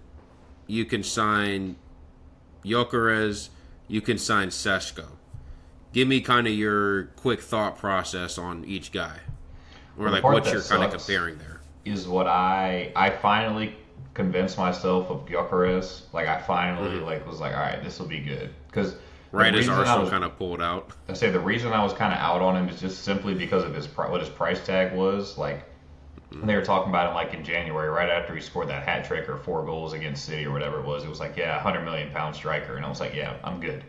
you can sign Gyökeres, you can sign Sesko. Give me kind of your quick thought process on each guy, or like what you're kind of comparing there. Is what I finally convinced myself of Gyökeres. Like I finally was like, all right, this will be good because. Right as Arsenal kind of pulled out. I say the reason I was kind of out on him is just simply because of what his price tag was. Like they were talking about him like in January, right after he scored that hat trick or 4 goals against City or whatever it was. It was like, yeah, £100 million striker, and I was like, yeah, I'm good.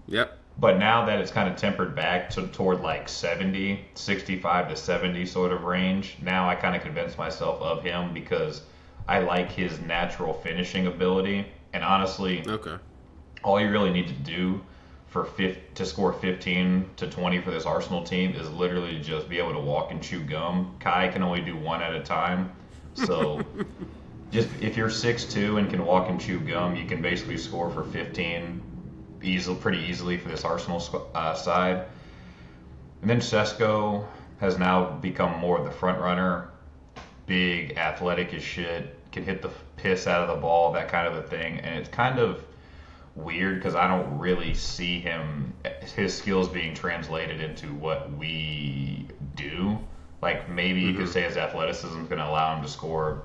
Yep. But now that it's kind of tempered back toward like 65 to 70 sort of range, now I kind of convinced myself of him because I like his natural finishing ability, and honestly, all you really need to do to score 15 to 20 for this Arsenal team is literally just be able to walk and chew gum. Kai can only do one at a time. So just if you're 6'2" and can walk and chew gum, you can basically score for 15 pretty easily for this Arsenal side. And then Sesko has now become more of the front runner. Big, athletic as shit, can hit the piss out of the ball, that kind of a thing. And it's kind of weird because I don't really see his skills being translated into what we do. Like maybe you could say his athleticism is going to allow him to score,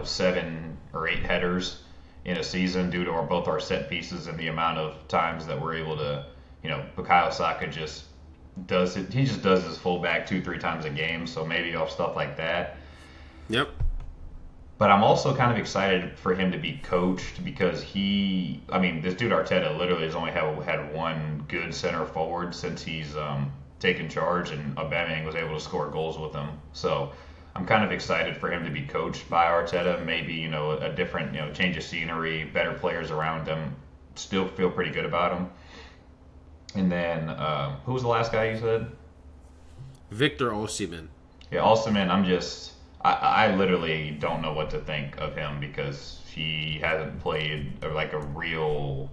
7 or 8 headers in a season due to both our set pieces and the amount of times that we're able to, Bukayo Saka just does it. He just does his fullback 2-3 times a game. So maybe off stuff like that. Yep. But I'm also kind of excited for him to be coached because this dude Arteta literally has only had one good center forward since he's taken charge, and Aubameyang was able to score goals with him. So I'm kind of excited for him to be coached by Arteta. Maybe, a different, change of scenery, better players around him. Still feel pretty good about him. And then, who was the last guy you said? Victor Osimhen. Yeah, Osimhen, I literally don't know what to think of him because he hasn't played like a real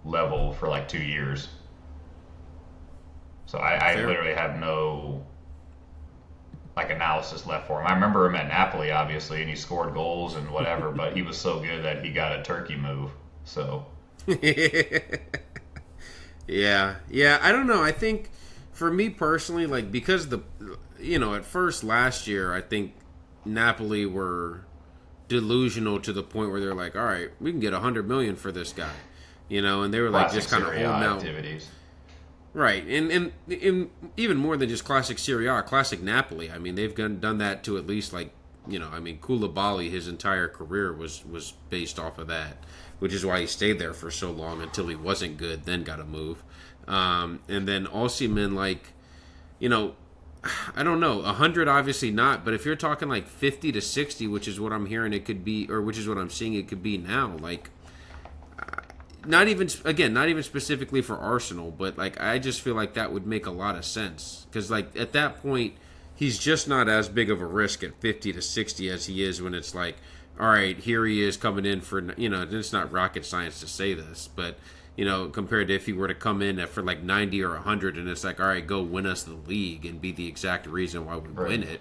level for like 2 years. So I literally have no analysis left for him. I remember him at Napoli, obviously, and he scored goals and whatever, but he was so good that he got a turkey move. So yeah, I don't know. I think for me personally, like because at first last year, I think Napoli were delusional to the point where they're like, all right, we can get $100 million for this guy, and they were like just kind of holding out. Activities. Right, and even more than just classic Serie A, classic Napoli. I mean, they've done that to at least Koulibaly, his entire career was based off of that, which is why he stayed there for so long until he wasn't good, then got a move. And then Osimhen, I don't know, 100 obviously not, but if you're talking like 50 to 60, which is what I'm hearing it could be, or which is what I'm seeing it could be now, not even specifically for Arsenal, but I just feel like that would make a lot of sense because at that point he's just not as big of a risk at 50 to 60 as he is when it's like, all right, here he is coming in for, it's not rocket science to say this, but, compared to if he were to come in for like 90 or 100 and it's like, all right, go win us the league and be the exact reason why we win it.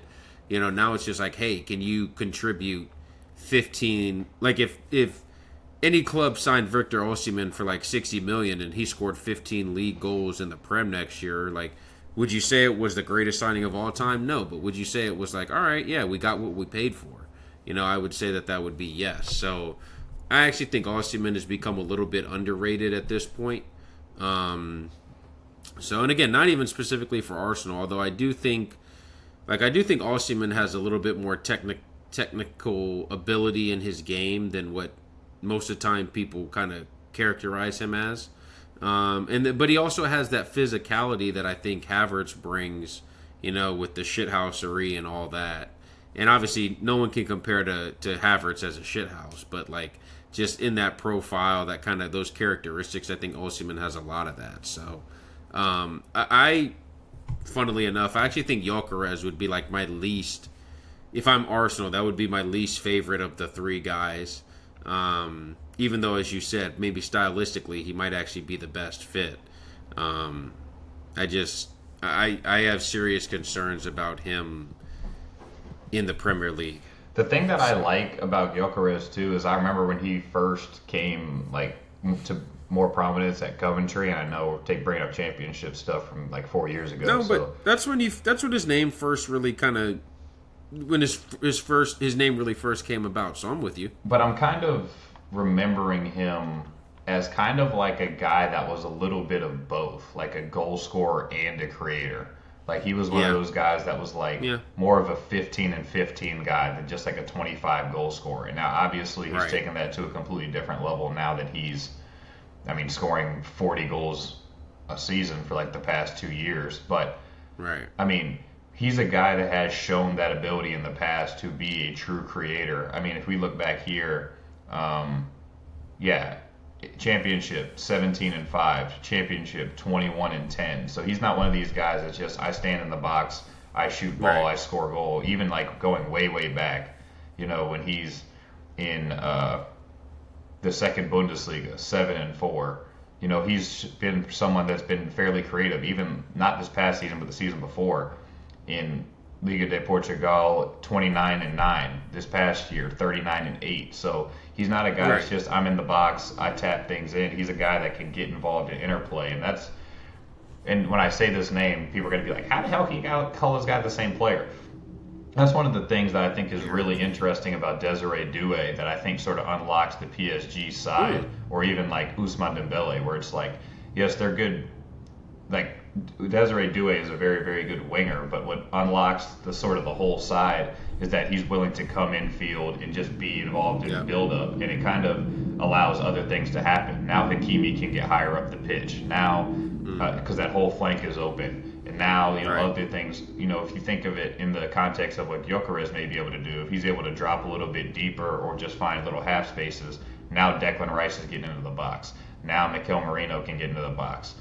Now it's just like, hey, can you contribute 15? Like if any club signed Victor Osimhen for like 60 million and he scored 15 league goals in the Prem next year, like, would you say it was the greatest signing of all time? No, but would you say it was like, all right, yeah, we got what we paid for? I would say that would be yes. So I actually think Osimhen has become a little bit underrated at this point. And again, not even specifically for Arsenal, although I do think Osimhen has a little bit more technical ability in his game than what most of the time people kind of characterize him as. But he also has that physicality that I think Havertz brings, with the shithousery and all that. And obviously, no one can compare to Havertz as a shithouse, but like just in that profile, that kind of those characteristics, I think Osimhen has a lot of that. So, funnily enough, I actually think Gyökeres would be like my least. If I'm Arsenal, that would be my least favorite of the three guys. Even though, as you said, maybe stylistically he might actually be the best fit. I have serious concerns about him in the Premier League. The thing that I like about Gyökeres too is I remember when he first came like to more prominence at Coventry, and I know bringing up championship stuff from like 4 years ago. No, but that's when his name first really kind of when his name really first came about. So I'm with you. But I'm kind of remembering him as kind of like a guy that was a little bit of both, like a goal scorer and a creator. Like he was one of those guys that was like more of a 15 and 15 guy than just like a 25 goal scorer. And now obviously he's taken that to a completely different level now that he's, scoring 40 goals a season for like the past 2 years. But he's a guy that has shown that ability in the past to be a true creator. If we look back here, championship 17-5, championship 21-10. So he's not one of these guys that's just I stand in the box, I shoot ball, I score goal. Even like going way back, when he's in the second Bundesliga 7-4. He's been someone that's been fairly creative. Even not this past season, but the season before in Liga de Portugal 29-9. This past year 39-8. So he's not a guy that's just I'm in the box, I tap things in. He's a guy that can get involved in interplay, and when I say this name, people are going to be like, how the hell can you call this guy the same player? That's one of the things that I think is really interesting about Desiree Doué that I think sort of unlocks the PSG side, or even like Ousmane Dembele, where it's like, yes, they're good. Like Desiree Doué is a very, very good winger, but what unlocks the whole side is that he's willing to come in field and just be involved in build up, and it kind of allows other things to happen. Now Hakimi can get higher up the pitch now because that whole flank is open. And now, other things, if you think of it in the context of what Gyökeres may be able to do, if he's able to drop a little bit deeper or just find little half spaces, now Declan Rice is getting into the box. Now Mikel Merino can get into the box.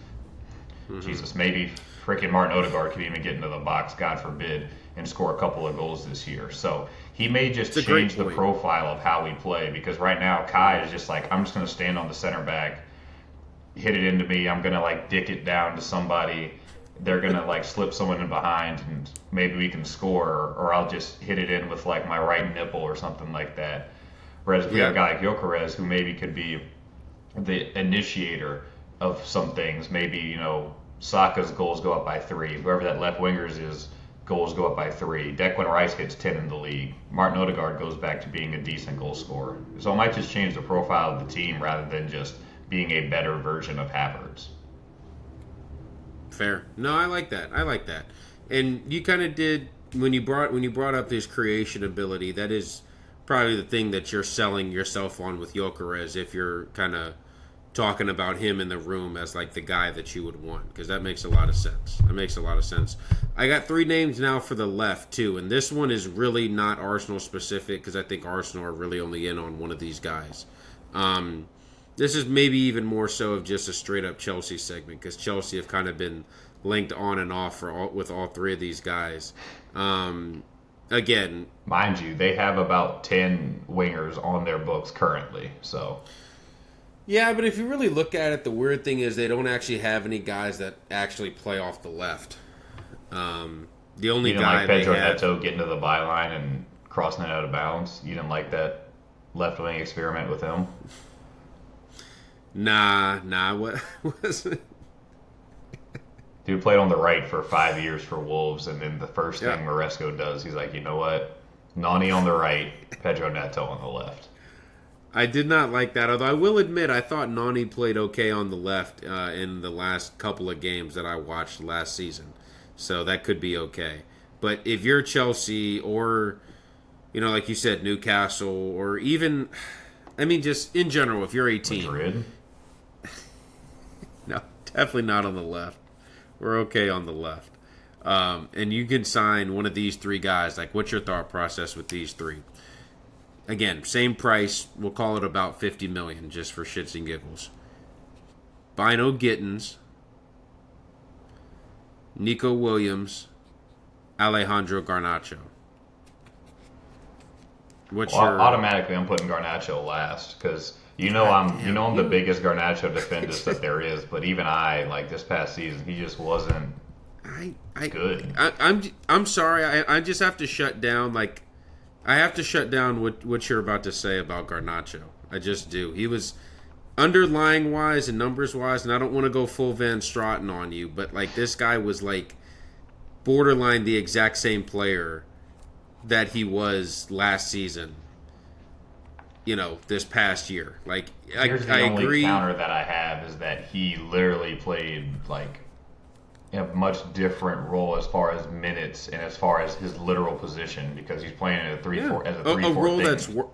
Jesus, maybe freaking Martin Odegaard could even get into the box, God forbid, and score a couple of goals this year. So he may just change the profile of how we play, because right now Kai is just like, I'm just going to stand on the center back, hit it into me, I'm going to like dick it down to somebody, they're going to like slip someone in behind and maybe we can score, or I'll just hit it in with like my right nipple or something like that. Whereas we have a guy like Gyökeres who maybe could be the initiator of some things. Maybe, Saka's goals go up by 3. Whoever that left wingers is, goals go up by 3. Declan Rice hits 10 in the league. Martin Odegaard goes back to being a decent goal scorer. So it might just change the profile of the team rather than just being a better version of Havertz. Fair. No, I like that. And you kind of did when you brought up his creation ability. That is probably the thing that you're selling yourself on with Gyökeres, if you're kind of talking about him in the room as like the guy that you would want, because that makes a lot of sense. I got 3 names now for the left too, and this one is really not Arsenal specific, because I think Arsenal are really only in on one of these guys. This is maybe even more so of just a straight up Chelsea segment, because Chelsea have kind of been linked on and off with all three of these guys. Again, mind you, they have about 10 wingers on their books currently. So yeah, but if you really look at it, the weird thing is they don't actually have any guys that actually play off the left. The only you didn't guy like Pedro they have, Neto getting to the byline and crossing it out of bounds. You didn't like that left wing experiment with him. Nah, what was it? Dude played on the right for 5 years for Wolves, and then the first thing Maresco does, he's like, you know what? Nani on the right, Pedro Neto on the left. I did not like that, although I will admit I thought Nani played okay on the left in the last couple of games that I watched last season. So that could be okay. But if you're Chelsea or, like you said, Newcastle, or even, just in general, if you're a team. Madrid? No, definitely not on the left. We're okay on the left. And you can sign one of these three guys. Like, what's your thought process with these three? Again, same price. We'll call it about $50 million just for shits and giggles. Bino Gittins, Nico Williams, Alejandro Garnacho. Automatically, I'm putting Garnacho last because I'm the biggest Garnacho defender that there is. But even this past season, he just wasn't good. I'm sorry. I just have to shut down. I have to shut down what you're about to say about Garnacho. I just do. He was underlying wise and numbers wise, and I don't want to go full Van Straten on you, but this guy was borderline the exact same player that he was last season. This past year. Here's the only counter that I have is that he literally played a much different role as far as minutes and as far as his literal position because he's playing in a 3-4 as a 3-4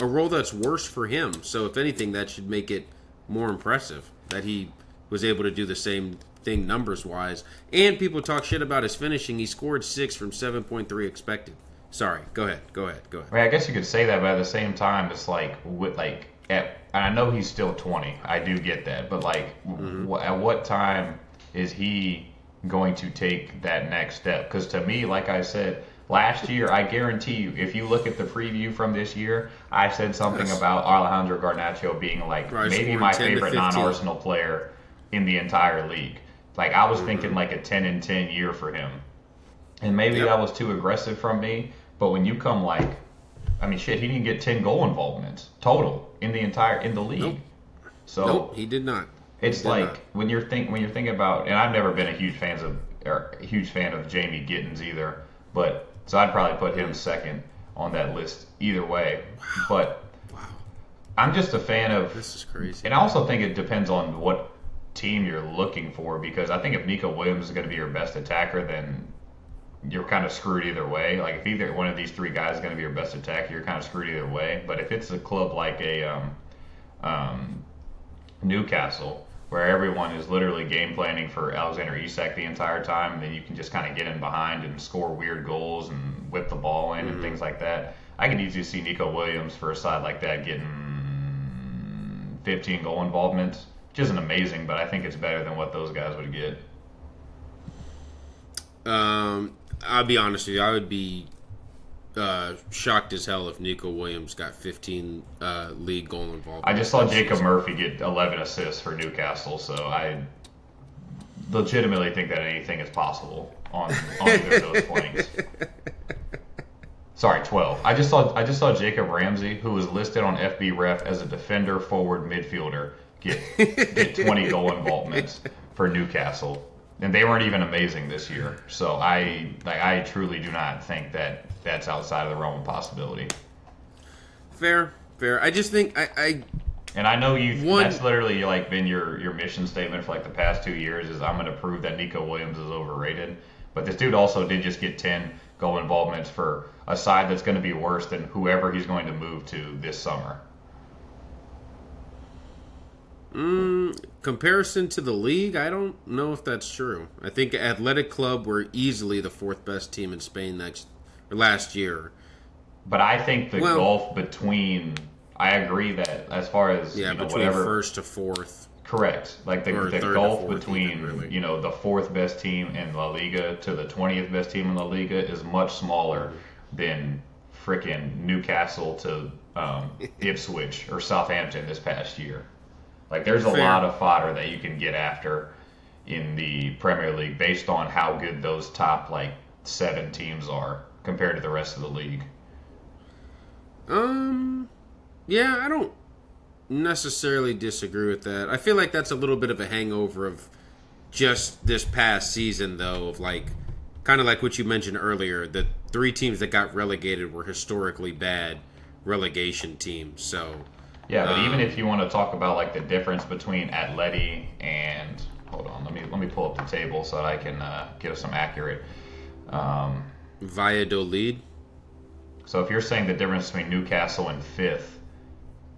a role that's worse for him. So if anything, that should make it more impressive that he was able to do the same thing numbers wise. And people talk shit about his finishing. He scored 6 from 7.3 expected. Sorry, go ahead. I guess you could say that, but at the same time, it's and I know he's still 20. I do get that, but at what time is he going to take that next step? Because to me, like I said last year, I guarantee you, if you look at the preview from this year, I said something about Alejandro Garnacho being maybe my favorite non-Arsenal player in the entire league. I was thinking a 10-10 year for him. And maybe that was too aggressive from me, but when you come he didn't get 10 goal involvements total in the league. Nope. So nope, he did not. It's when you're thinking about, and I've never been a huge fan of Jamie Gittins either, but so I'd probably put him second on that list either way. Wow. But I'm just a fan of. This is crazy. And I also think it depends on what team you're looking for because I think if Nico Williams is going to be your best attacker, then you're kind of screwed either way. If either one of these three guys is going to be your best attacker, you're kind of screwed either way. But if it's a club like a Newcastle, where everyone is literally game planning for Alexander Isak the entire time, and then you can just kind of get in behind and score weird goals and whip the ball in and things like that. I could easily see Nico Williams for a side like that getting 15 goal involvements, which isn't amazing, but I think it's better than what those guys would get. I'll be honest with you. I would be shocked as hell if Nico Williams got 15 league goal involvement. I just saw Jacob Murphy get 11 assists for Newcastle, so I legitimately think that anything is possible on either of those points. Sorry, 12. I just saw Jacob Ramsey, who was listed on FB Ref as a defender, forward, midfielder, get 20 goal involvements for Newcastle. And they weren't even amazing this year. So I truly do not think that that's outside of the realm of possibility. Fair. I just think And I know that's literally been your mission statement for the past 2 years is I'm going to prove that Nico Williams is overrated. But this dude also did just get 10 goal involvements for a side that's going to be worse than whoever he's going to move to this summer. Comparison to the league, I don't know if that's true. I think Athletic Club were easily the 4th best team in Spain last year. But I think gulf between, I agree that as far as between whatever, first to fourth, Correct. Like or the third to gulf fourth between, even, really. the fourth best team in La Liga to the 20th best team in La Liga is much smaller than freaking Newcastle to Ipswich or Southampton this past year. Like there's a Fair. lot of fodder that you can get after in the Premier League based on how good those top like 7 teams are compared to the rest of the league. Yeah, I don't necessarily disagree with that. I feel like that's a little bit of a hangover of just this past season, though, of like kind of like what you mentioned earlier. The 3 teams that got relegated were historically bad relegation teams. So Yeah, but even if you want to talk about like the difference between Atleti and hold on, let me pull up the table so that I can give some accurate. Valladolid. So if you're saying the difference between Newcastle in 5th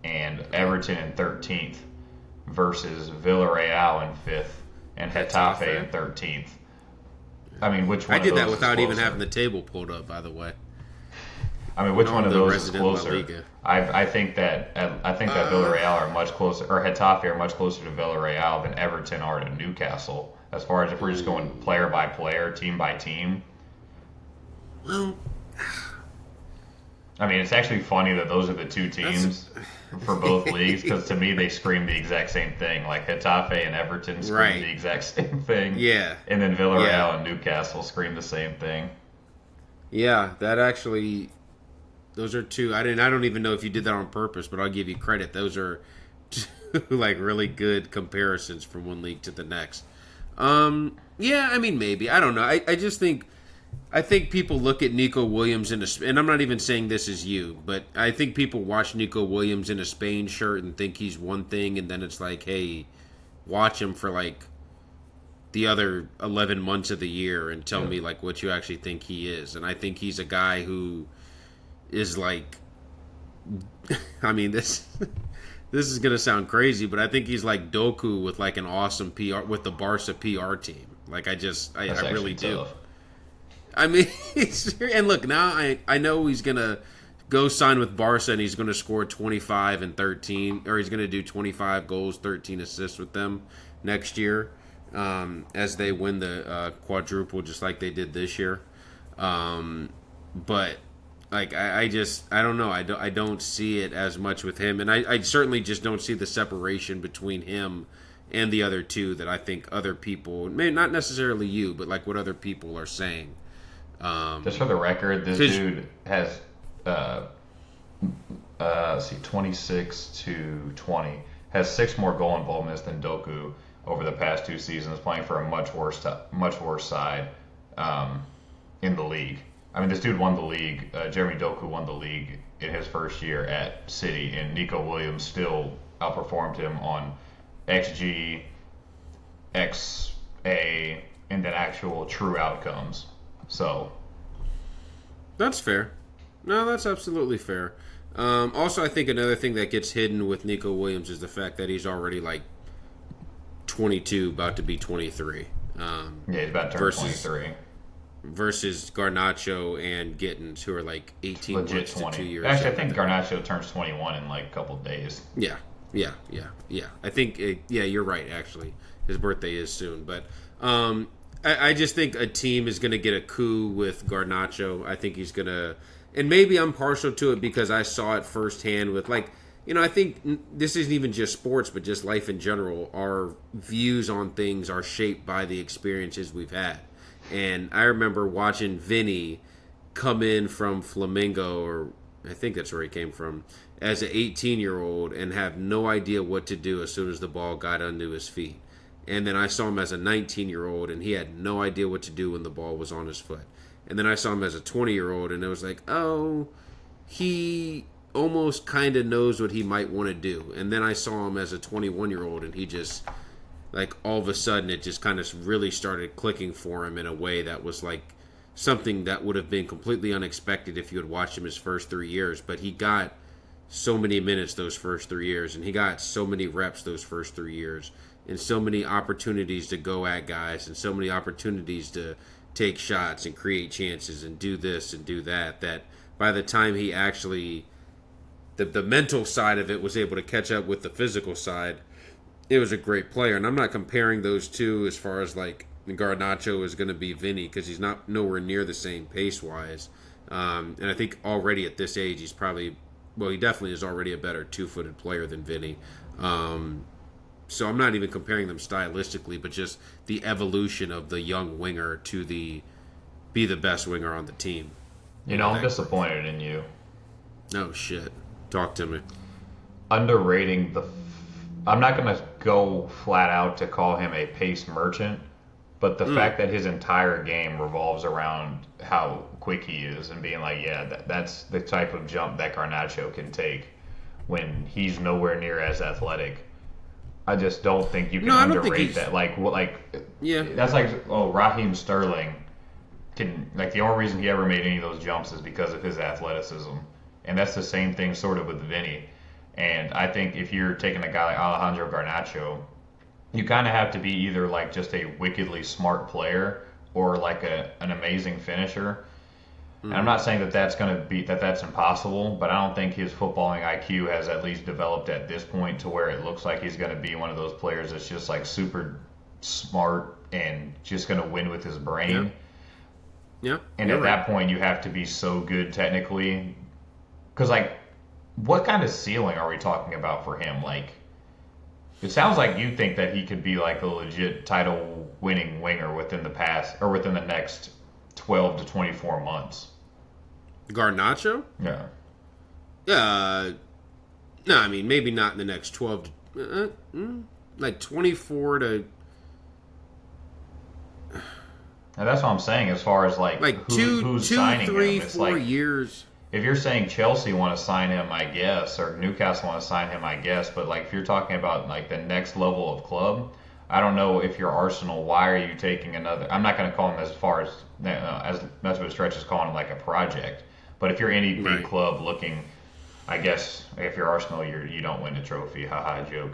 and Everton in 13th versus Villarreal in 5th and Getafe in 13th, I mean, which one? I did of those that without is even closer? having the table pulled up, by the way. I mean, which one of the those is resident La closer? Liga. I think that Villarreal are much closer, or Getafe are much closer to Villarreal than Everton are to Newcastle. As far as if we're just going player by player, team by team. Well, I mean, it's actually funny that those are the 2 teams for both leagues because to me they scream the exact same thing. Like Getafe and Everton scream Right. the exact same thing. Yeah. And then Villarreal Yeah. and Newcastle scream the same thing. yeah, that actually, those are 2. I don't even know if you did that on purpose, but I'll give you credit. Those are 2 like really good comparisons from one league to the next. Yeah, I mean maybe. I don't know. I just think people look at Nico Williams and I'm not even saying this is you, but I think people watch Nico Williams in a Spain shirt and think he's one thing, and then it's like, hey, watch him for like the other 11 months of the year and tell me like what you actually think he is. And I think he's a guy who is like, I mean this is gonna sound crazy, but I think he's like Doku with like an awesome PR with the Barca PR team. Like I really do. Tough. I mean, and look, now I know he's going to go sign with Barca and he's going to score 25 and 13, or he's going to do 25 goals, 13 assists with them next year as they win the quadruple just like they did this year. But, like, I don't know. I don't see it as much with him. And I certainly just don't see the separation between him and the other 2 that I think other people, maybe not necessarily you, but like what other people are saying. Just for the record, this dude has, let's see, 26 to 20, has 6 more goal involvements than Doku over the past 2 seasons, playing for a much worse side in the league. I mean, this dude won the league. Jeremy Doku won the league in his first year at City, and Nico Williams still outperformed him on XG, XA, and then actual true outcomes. So that's fair. No, that's absolutely fair. Also, I think another thing that gets hidden with Nico Williams is the fact that he's already like 22, about to be 23. Yeah, he's about to turn 23. Versus Garnacho and Gittins, who are like 18 Legit months 20. to 2 years. Actually, I think Garnacho turns 21 in like a couple of days. Yeah. I think, you're right, actually. His birthday is soon. But I just think a team is going to get a coup with Garnacho. I think he's going to... And maybe I'm partial to it because I saw it firsthand with, like... I think this isn't even just sports, but just life in general. Our views on things are shaped by the experiences we've had. And I remember watching Vinny come in from Flamengo, or I think that's where he came from, as an 18-year-old and have no idea what to do as soon as the ball got under his feet. And then I saw him as a 19-year-old, and he had no idea what to do when the ball was on his foot. And then I saw him as a 20-year-old, and it was like, oh, he almost kind of knows what he might want to do. And then I saw him as a 21-year-old, and he just, like, all of a sudden, it just kind of really started clicking for him in a way that was, like, something that would have been completely unexpected if you had watched him his first 3 years. But he got so many minutes those first 3 years, and he got so many reps those first 3 years, and so many opportunities to go at guys, and so many opportunities to take shots and create chances and do this and do that, that by the time he actually, the mental side of it was able to catch up with the physical side, it was a great player, and I'm not comparing those two as far as like Garnacho is going to be Vinny because he's not nowhere near the same pace wise, and I think already at this age he's probably he definitely is already a better 2-footed player than Vinny. So I'm not even comparing them stylistically, but just the evolution of the young winger to be the best winger on the team. I'm disappointed in you. Oh shit! Talk to me. Underrating I'm not going to go flat out to call him a pace merchant, but the fact that his entire game revolves around how quick he is and being like, that's the type of jump that Garnacho can take when he's nowhere near as athletic. I just don't think you can underrate that. That's like, Raheem Sterling the only reason he ever made any of those jumps is because of his athleticism. And that's the same thing sort of with Vinny. And I think if you're taking a guy like Alejandro Garnacho, you kind of have to be either like just a wickedly smart player or like an amazing finisher. And I'm not saying that's going to be that's impossible, but I don't think his footballing IQ has at least developed at this point to where it looks like he's going to be one of those players that's just like super smart and just going to win with his brain. Yeah. And at that point, you have to be so good technically, because like, what kind of ceiling are we talking about for him? Like, it sounds like you think that he could be like a legit title-winning winger within the next 12 to 24 months. Garnacho? Yeah. No, I mean, maybe not in the next 12 to... like 24 to... And that's what I'm saying as far as like who's signing 3, him. It's 4 like, years. If you're saying Chelsea want to sign him, I guess, or Newcastle want to sign him, I guess, but like if you're talking about like the next level of club, I don't know if you're Arsenal, why are you taking another? I'm not going to call him as far as much of a stretch as calling him like a project, but if you're any big club looking, I guess if you're Arsenal, you don't win a trophy, haha, joke.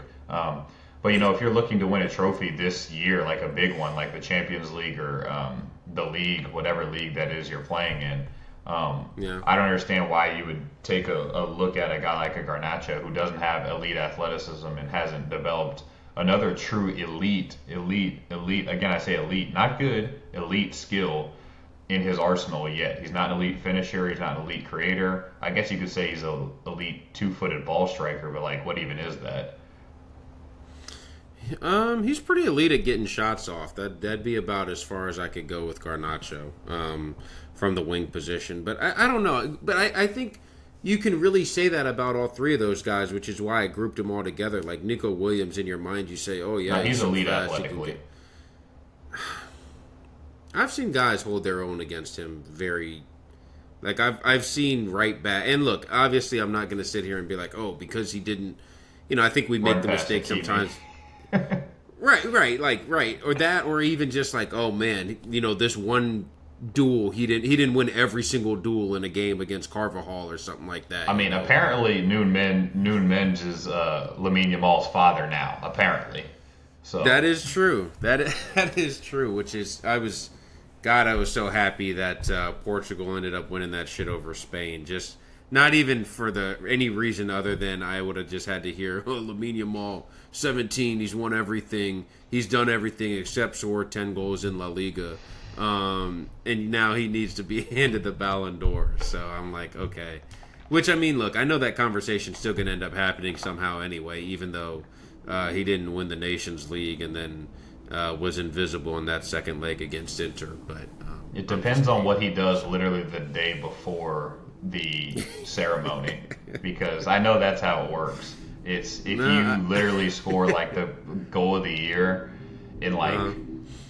But if you're looking to win a trophy this year, like a big one, like the Champions League or the league, whatever league that is you're playing in. I don't understand why you would take a look at a guy like a Garnacho who doesn't have elite athleticism and hasn't developed another true elite, again I say elite, not good, elite skill in his arsenal yet. He's not an elite finisher, he's not an elite creator. I guess you could say he's an elite 2-footed ball striker, but like what even is that? He's pretty elite at getting shots off. That'd be about as far as I could go with Garnacho from the wing position. But I don't know. But I think you can really say that about all three of those guys, which is why I grouped them all together. Like Nico Williams, in your mind, you say, oh, yeah. No, he's so elite fast, athletically. I've seen guys hold their own against him very... Like, I've seen right back... And look, obviously I'm not going to sit here and be like, oh, because he didn't... I think we make the mistake sometimes... Right. Or that, or even just like, oh man, this one duel, he didn't win every single duel in a game against Carvajal or something like that. I mean, apparently Noon Menj is Lamine Yamal's father now, apparently. So that is true. That is true, which is, I was so happy that Portugal ended up winning that shit over Spain. Just not even for any reason other than I would have just had to hear, oh, Lamine Yamal, 17, he's won everything. He's done everything except score 10 goals in La Liga. And now he needs to be handed the Ballon d'Or. So I'm like, okay. Which, I mean, look, I know that conversation's still going to end up happening somehow anyway, even though he didn't win the Nations League and then was invisible in that second leg against Inter. But it depends on what he does literally the day before the ceremony, because I know that's how it works. It's if you literally score like the goal of the year in like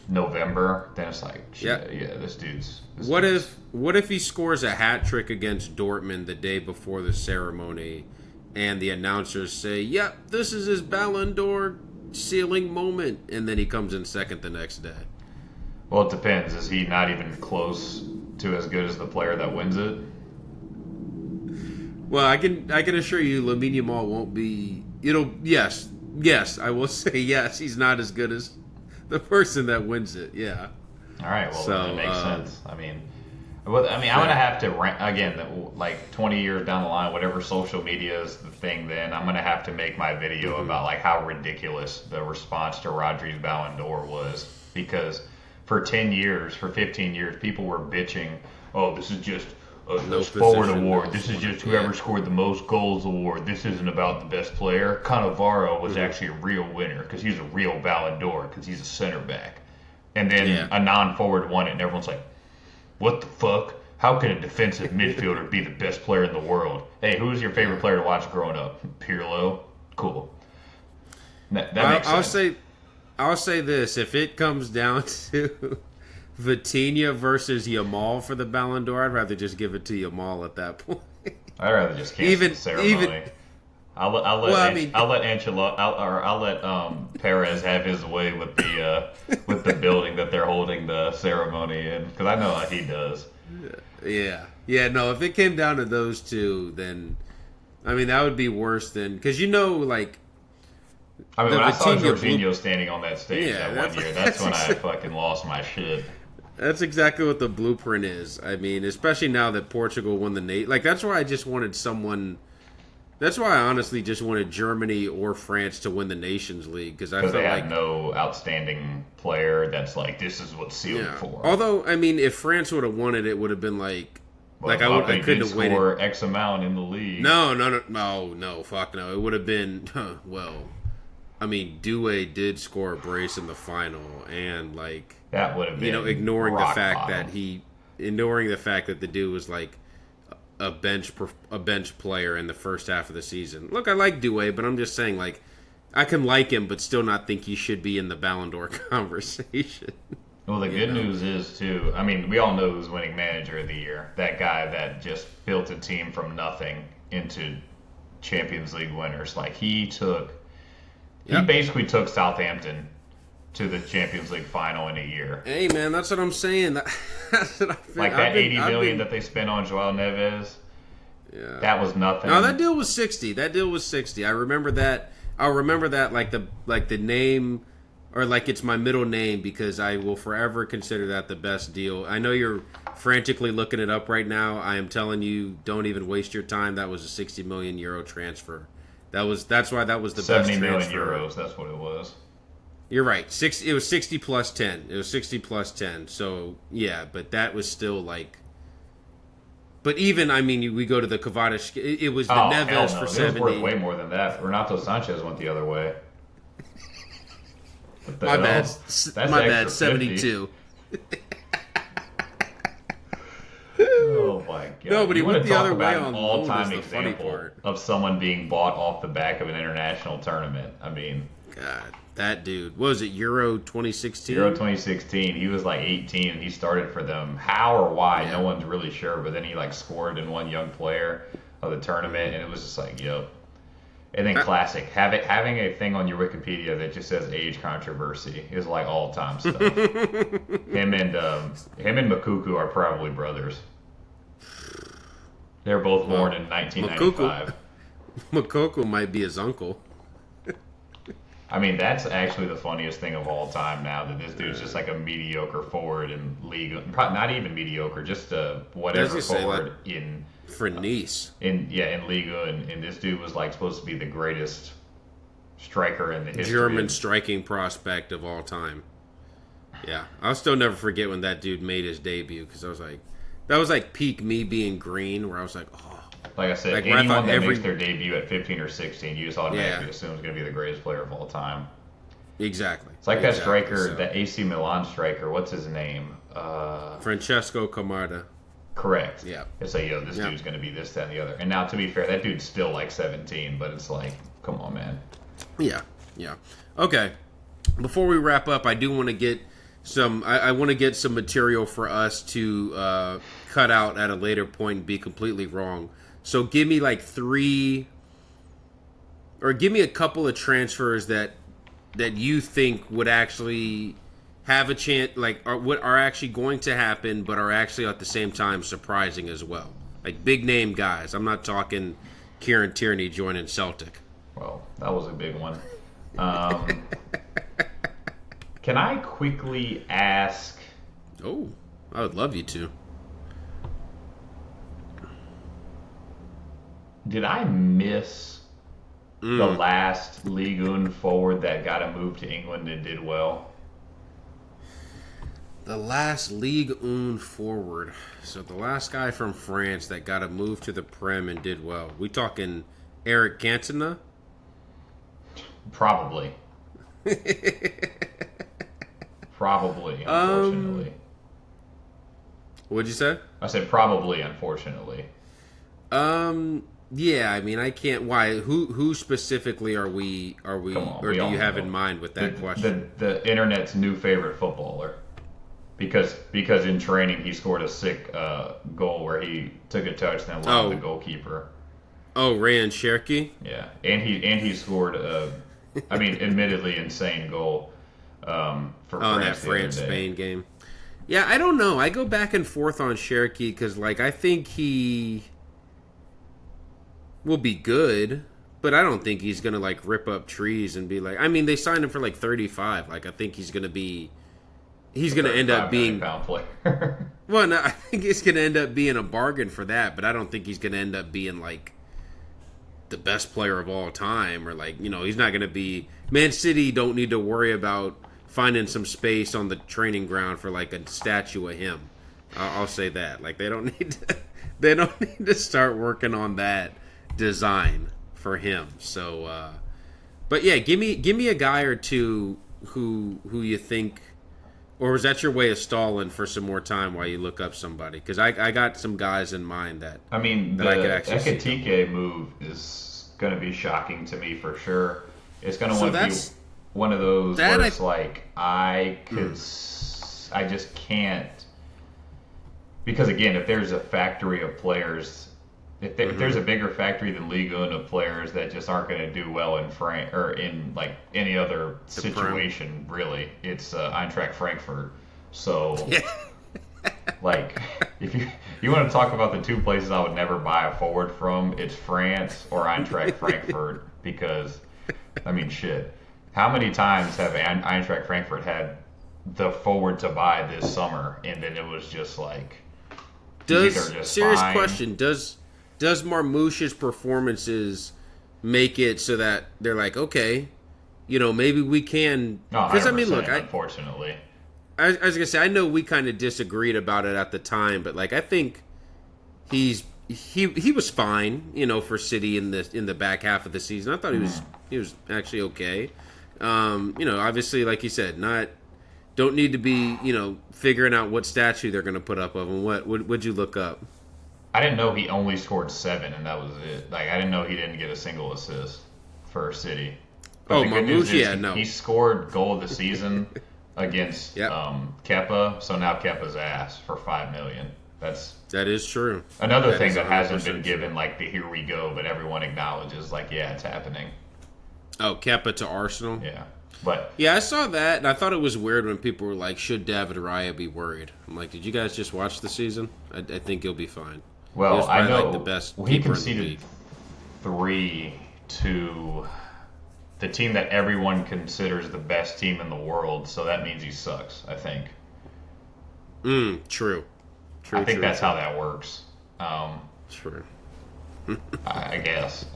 November, then it's like, shit, this dude's. What if he scores a hat trick against Dortmund the day before the ceremony, and the announcers say, "Yep, this is his Ballon d'Or ceiling moment," and then he comes in second the next day? Well, it depends. Is he not even close to as good as the player that wins it? Well, I can assure you, Lamine Yamal won't be. Yes, I will say yes. He's not as good as the person that wins it. Yeah. All right. Well, that makes sense. I mean, Well, I mean, I'm gonna have to again, like 20 years down the line, whatever social media is the thing. Then I'm gonna have to make my video about like how ridiculous the response to Rodri's Ballon d'Or was, because for 10 years, for 15 years, people were bitching. Oh, this is just a forward award. This is just whoever scored the most goals award. This isn't about the best player. Cannavaro was actually a real winner because he's a real Ballon d'Or because he's a center back. And then a non-forward won it, and everyone's like, what the fuck? How can a defensive midfielder be the best player in the world? Hey, who was your favorite player to watch growing up? Pirlo? Cool. That makes sense. I'll say this. If it comes down to Vitinha versus Yamal for the Ballon d'Or, I'd rather just give it to Yamal at that point. I'd rather just cancel the ceremony. I'll let Perez have his way with the building that they're holding the ceremony in, because I know how he does. Yeah. No, if it came down to those two, then I mean that would be worse than, because like. I mean, when I saw Jorginho standing on that stage that one year, that's when I fucking lost my shit. That's exactly what the blueprint is. I mean, especially now that Portugal won the like that's why I just wanted someone. That's why I honestly just wanted Germany or France to win the Nations League, because I felt they had like no outstanding player that's like, this is what's sealed for. Although, I mean, if France would have won it, it would have been like, I couldn't have waited. Score X amount in the league. No, fuck no. It would have been well. I mean, Doué did score a brace in the final, and like that would have been ignoring the fact that the dude was like a bench player in the first half of the season. Look, I like Doué, but I'm just saying, like, I can like him, but still not think he should be in the Ballon d'Or conversation. Well, the good news is, too, I mean, we all know who's winning Manager of the Year. That guy that just built a team from nothing into Champions League winners. Like, he basically took Southampton to the Champions League final in a year. Hey, man, that's what I'm saying. That's what like that 80 million that they spent on Joao Neves. Yeah, that was nothing. No, that deal was 60. I remember that. I'll remember that like the name, or like it's my middle name, because I will forever consider that the best deal. I know you're frantically looking it up right now. I am telling you, don't even waste your time. That was a 60 million euro transfer. That's why that was the best transfer. 70 million euros. That's what it was. You're right. It was 60 plus 10. It was 60 plus 10. So, yeah, but that was still like... But even, I mean, we go to the Kovacic... It was the Neves for 70. It was worth way more than that. Renato Sanchez went the other way. My bad. 72. Oh, my God. No, but he went the other way on all-time example of someone being bought off the back of an international tournament. I mean... God. That dude, what was it, Euro 2016? Euro 2016. He was like 18 and he started for them. How or why, no one's really sure. But then he like scored in one young player of the tournament, and it was just like, yo. And then classic, having a thing on your Wikipedia that just says age controversy is like all time stuff. him and Makuku are probably brothers. They're both born in 1995. Makuku might be his uncle. I mean, that's actually the funniest thing of all time now, that this dude's just like a mediocre forward in Liga. Not even mediocre, just whatever forward in... For Nice. In Liga, and this dude was like supposed to be the greatest striker in the history. German striking prospect of all time. Yeah. I'll still never forget when that dude made his debut, because I was like... That was like peak me being green, where I was like, oh... Like I said, like anyone that makes their debut at 15 or 16, you just automatically assume is going to be the greatest player of all time. Exactly. It's like that striker, that AC Milan striker. What's his name? Francesco Camarda. Correct. Yeah. It's like, yo, this dude's going to be this, that, and the other. And now, to be fair, that dude's still like 17, but it's like, come on, man. Yeah. Okay. Before we wrap up, I do want to get some. I want to get some material for us to cut out at a later point and be completely wrong. So give me like give me a couple of transfers that you think would actually have a chance, like are actually going to happen, but are actually at the same time surprising as well. Like big name guys. I'm not talking Kieran Tierney joining Celtic. Well, that was a big one. Can I quickly ask? Oh, I would love you to. Did I miss the last Ligue 1 forward that got a move to England and did well? The last Ligue 1 forward. So the last guy from France that got a move to the Prem and did well. We talking Eric Cantona? Probably. Probably, unfortunately. What'd you say? I said probably, unfortunately. Yeah, I mean, I can't. Why? Who specifically are we? Come on, Or we do all you have know. in mind with that question? The internet's new favorite footballer. Because in training he scored a sick goal where he took a touch and then lobbed the goalkeeper. Oh, Ryan Cherky? Yeah, and he scored admittedly insane goal for France that the other day. France-Spain game. Yeah, I don't know. I go back and forth on Cherky because, like, I think he will be good, but I don't think he's gonna like rip up trees and be like. I mean, they signed him for like 35. Like, I think he's gonna be. He's gonna end up being. £35 player. Well, no, I think he's gonna end up being a bargain for that, but I don't think he's gonna end up being like the best player of all time, or like, you know, he's not gonna be. Man City don't need to worry about finding some space on the training ground for like a statue of him. I'll say that. Like, they don't need to. They don't need to start working on that design for him. So, but yeah, give me a guy or two who you think. Or was that your way of stalling for some more time while you look up somebody? Because I got some guys in mind that I mean, that the I could actually see. Ekitike move is going to be shocking to me for sure. It's going to So want to be that's- one of those that where I- it's like I just can't, because again, if there's a factory of players, if there's a bigger factory than Ligue 1 of players that just aren't going to do well in France or in like any other situation, really, it's Eintracht Frankfurt. So, like, if you want to talk about the two places I would never buy a forward from, it's France or Eintracht Frankfurt, because, I mean, shit. How many times have Eintracht Frankfurt had the forward to buy this summer, and then it was just like, Serious question, does Marmouche's performances make it so that they're like, okay, you know, maybe we can? Because I mean, look, unfortunately, I was gonna say, I know we kind of disagreed about it at the time, but like, I think he was fine, you know, for City in the back half of the season. I thought he was actually okay. You know, obviously, like you said, don't need to be, you know, figuring out what statue they're gonna put up of him. What'd you look up? I didn't know he only scored 7 and that was it. Like, I didn't know he didn't get a single assist for City. But the good news is he scored goal of the season against Kepa, so now Kepa's ass for $5 million. That is true. Another thing that hasn't been given like the here we go, but everyone acknowledges like, yeah, it's happening. Oh, Kepa to Arsenal? Yeah. But yeah, I saw that, and I thought it was weird when people were like, should David Raya be worried? I'm like, did you guys just watch the season? I think he'll be fine. Well, I know like the best he conceded 3 to the team that everyone considers the best team in the world, so that means he sucks, I think. True. I think that's how that works. True. I guess.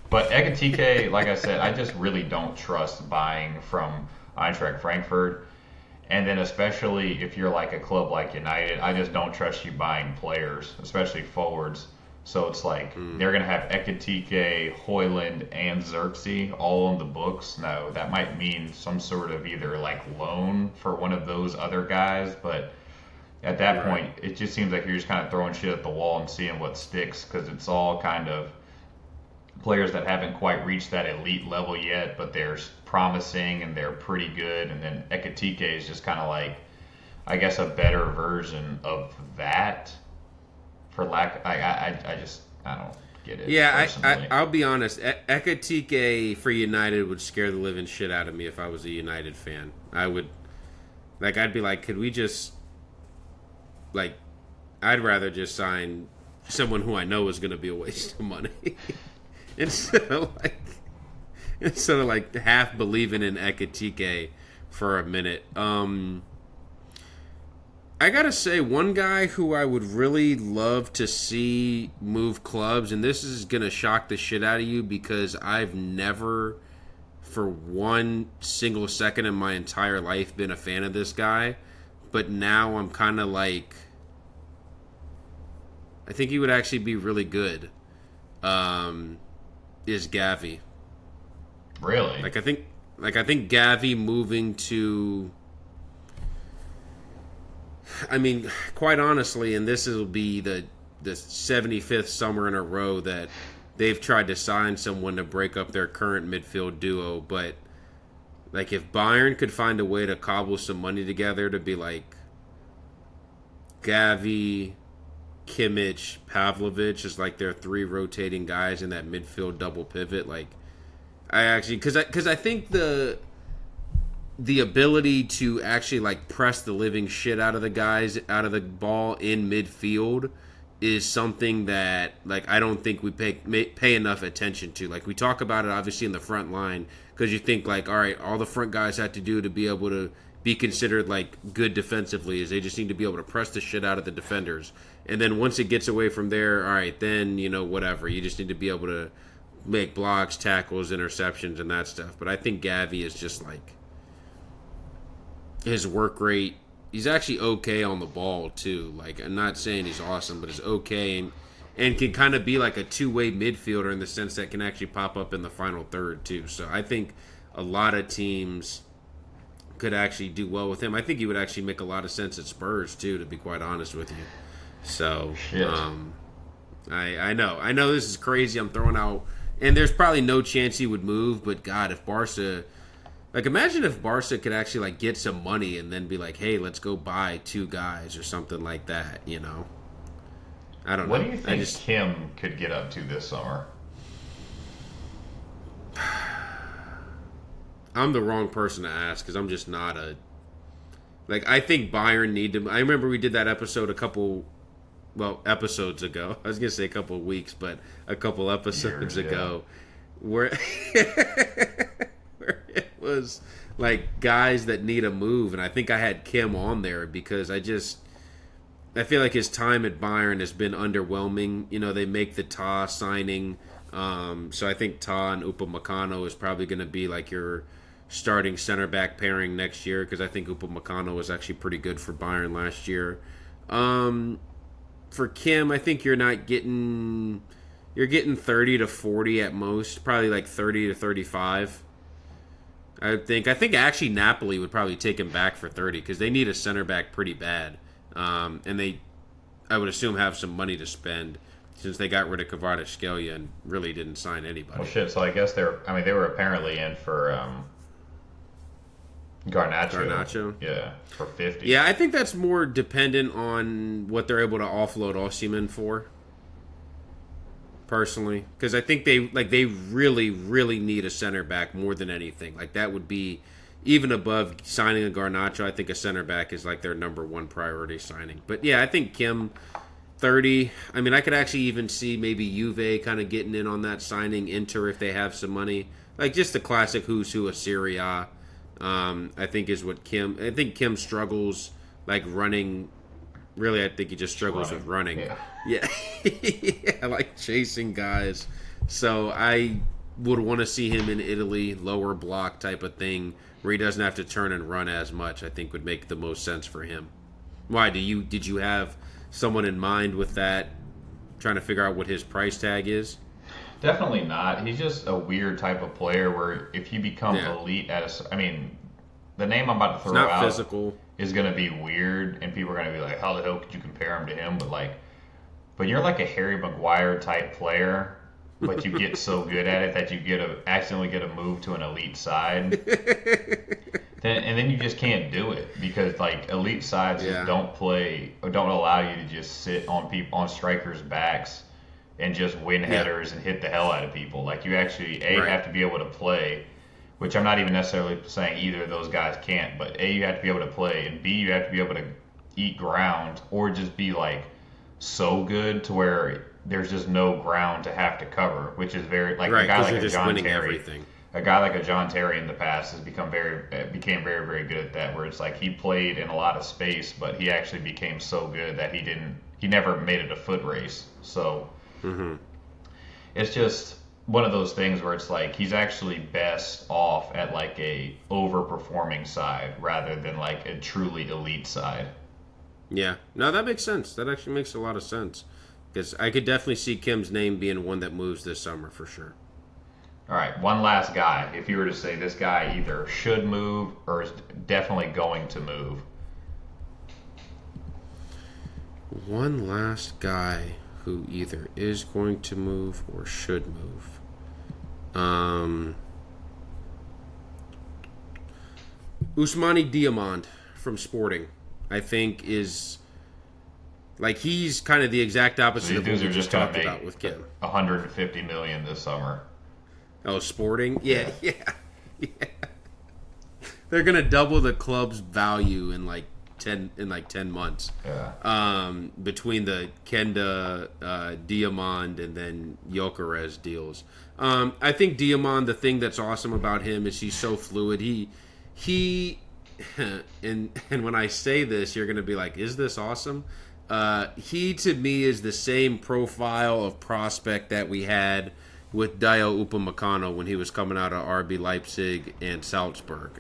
But Ekitike, like I said, I just really don't trust buying from Eintracht Frankfurt. And then especially if you're like a club like United, I just don't trust you buying players, especially forwards. So it's like they're going to have Ekitike, Højlund, and Xerxes all on the books. No, that might mean some sort of either like loan for one of those other guys. But at that point, it just seems like you're just kind of throwing shit at the wall and seeing what sticks, because it's all kind of players that haven't quite reached that elite level yet, but they're promising and they're pretty good. And then Ekitike is just kind of like, I guess, a better version of that. For lack, I don't get it. Yeah, I'll be honest. Ekitike for United would scare the living shit out of me if I was a United fan. I'd be like, could we just, like, I'd rather just sign someone who I know is going to be a waste of money. Instead of like half believing in Ekitike for a minute. I gotta say, one guy who I would really love to see move clubs, and this is gonna shock the shit out of you because I've never, for one single second in my entire life, been a fan of this guy, but now I'm kind of like, I think he would actually be really good. Is Gavi? Really? I think Gavi moving to. I mean, quite honestly, and this will be the 75th summer in a row that they've tried to sign someone to break up their current midfield duo. But like, if Bayern could find a way to cobble some money together to be like Gavi, Kimmich, Pavlovic is like their three rotating guys in that midfield double pivot. Like, I actually because I think the ability to actually like press the living shit out of the guys out of the ball in midfield is something that like I don't think we pay enough attention to. Like, we talk about it obviously in the front line because you think like, all right, all the front guys have to do to be able to be considered like good defensively is they just need to be able to press the shit out of the defenders. And then once it gets away from there, all right, then whatever. You just need to be able to make blocks, tackles, interceptions, and that stuff. But I think Gavi is just like his work rate. He's actually okay on the ball too. Like, I'm not saying he's awesome, but he's okay and can kind of be like a two-way midfielder in the sense that can actually pop up in the final third too. So I think a lot of teams could actually do well with him. I think he would actually make a lot of sense at Spurs too, to be quite honest with you. So Shit. I know this is crazy. I'm throwing out, and there's probably no chance he would move. But God, if Barca, like, imagine if Barca could actually like get some money and then be like, hey, let's go buy two guys or something like that. I don't know. What do you think Kim could get up to this summer? I'm the wrong person to ask because I'm just not a. Like, I think Bayern need to. I remember we did that episode episodes ago. I was gonna say a couple of weeks, but a couple episodes ago, where where it was like guys that need a move, and I think I had Kim on there because I feel like his time at Bayern has been underwhelming. They make the Ta signing, so I think Ta and Upamecano is probably going to be like your starting center back pairing next year because I think Upamecano was actually pretty good for Bayern last year. For Kim, I think you're getting 30 to 40 at most, probably like 30 to 35. I think actually Napoli would probably take him back for 30 because they need a center back pretty bad, and I would assume have some money to spend since they got rid of Kvaratskhelia and really didn't sign anybody. Well, shit. So I guess they were apparently in for Garnacho. Yeah, for 50. Yeah, I think that's more dependent on what they're able to offload Osimhen for. Personally, because I think they really, really need a center back more than anything. Like, that would be even above signing a Garnacho. I think a center back is like their number one priority signing. But yeah, I think Kim 30. I mean, I could actually even see maybe Juve kind of getting in on that signing. Inter if they have some money. Like, just the classic who's who of Serie A. I think is what Kim. I think Kim struggles like running. Really, I think he just struggles with running. Yeah. I like chasing guys. So I would want to see him in Italy, lower block type of thing, where he doesn't have to turn and run as much. I think would make the most sense for him. Why did you have someone in mind with that? Trying to figure out what his price tag is. Definitely not. He's just a weird type of player where if you become elite the name I'm about to throw out physical is going to be weird, and people are going to be like, how the hell could you compare him to him? But you're like a Harry Maguire type player, but you get so good at it that you accidentally get a move to an elite side. Then you just can't do it because like elite sides just don't allow you to just sit on strikers' backs and just win headers and hit the hell out of people. Like, you actually have to be able to play, which I'm not even necessarily saying either of those guys can't, but A, you have to be able to play, and B, you have to be able to eat ground or just be like so good to where there's just no ground to have to cover, which is very like a guy like a John Terry. a guy like a John Terry in the past became very, very good at that, where it's like he played in a lot of space, but he actually became so good that he never made it a foot race. So it's just one of those things where it's like he's actually best off at like a overperforming side rather than like a truly elite side. Yeah, no, that makes sense. That actually makes a lot of sense, because I could definitely see Kim's name being one that moves this summer for sure. All right, one last guy. If you were to say this guy either should move or is definitely going to move. One last guy who either is going to move or should move. Ousmane Diamond from Sporting, I think, is like he's kind of the exact opposite of what we just talked about with Kim. 150 million this summer. Oh, Sporting? Yeah. They're gonna double the club's value in like 10 months. Yeah. Between the Kenda, Diamond, and then Gyökeres deals. I think Diamond, the thing that's awesome about him is he's so fluid. He and when I say this, you're gonna be like, is this awesome? He to me is the same profile of prospect that we had with Dio Upamecano when he was coming out of RB Leipzig and Salzburg.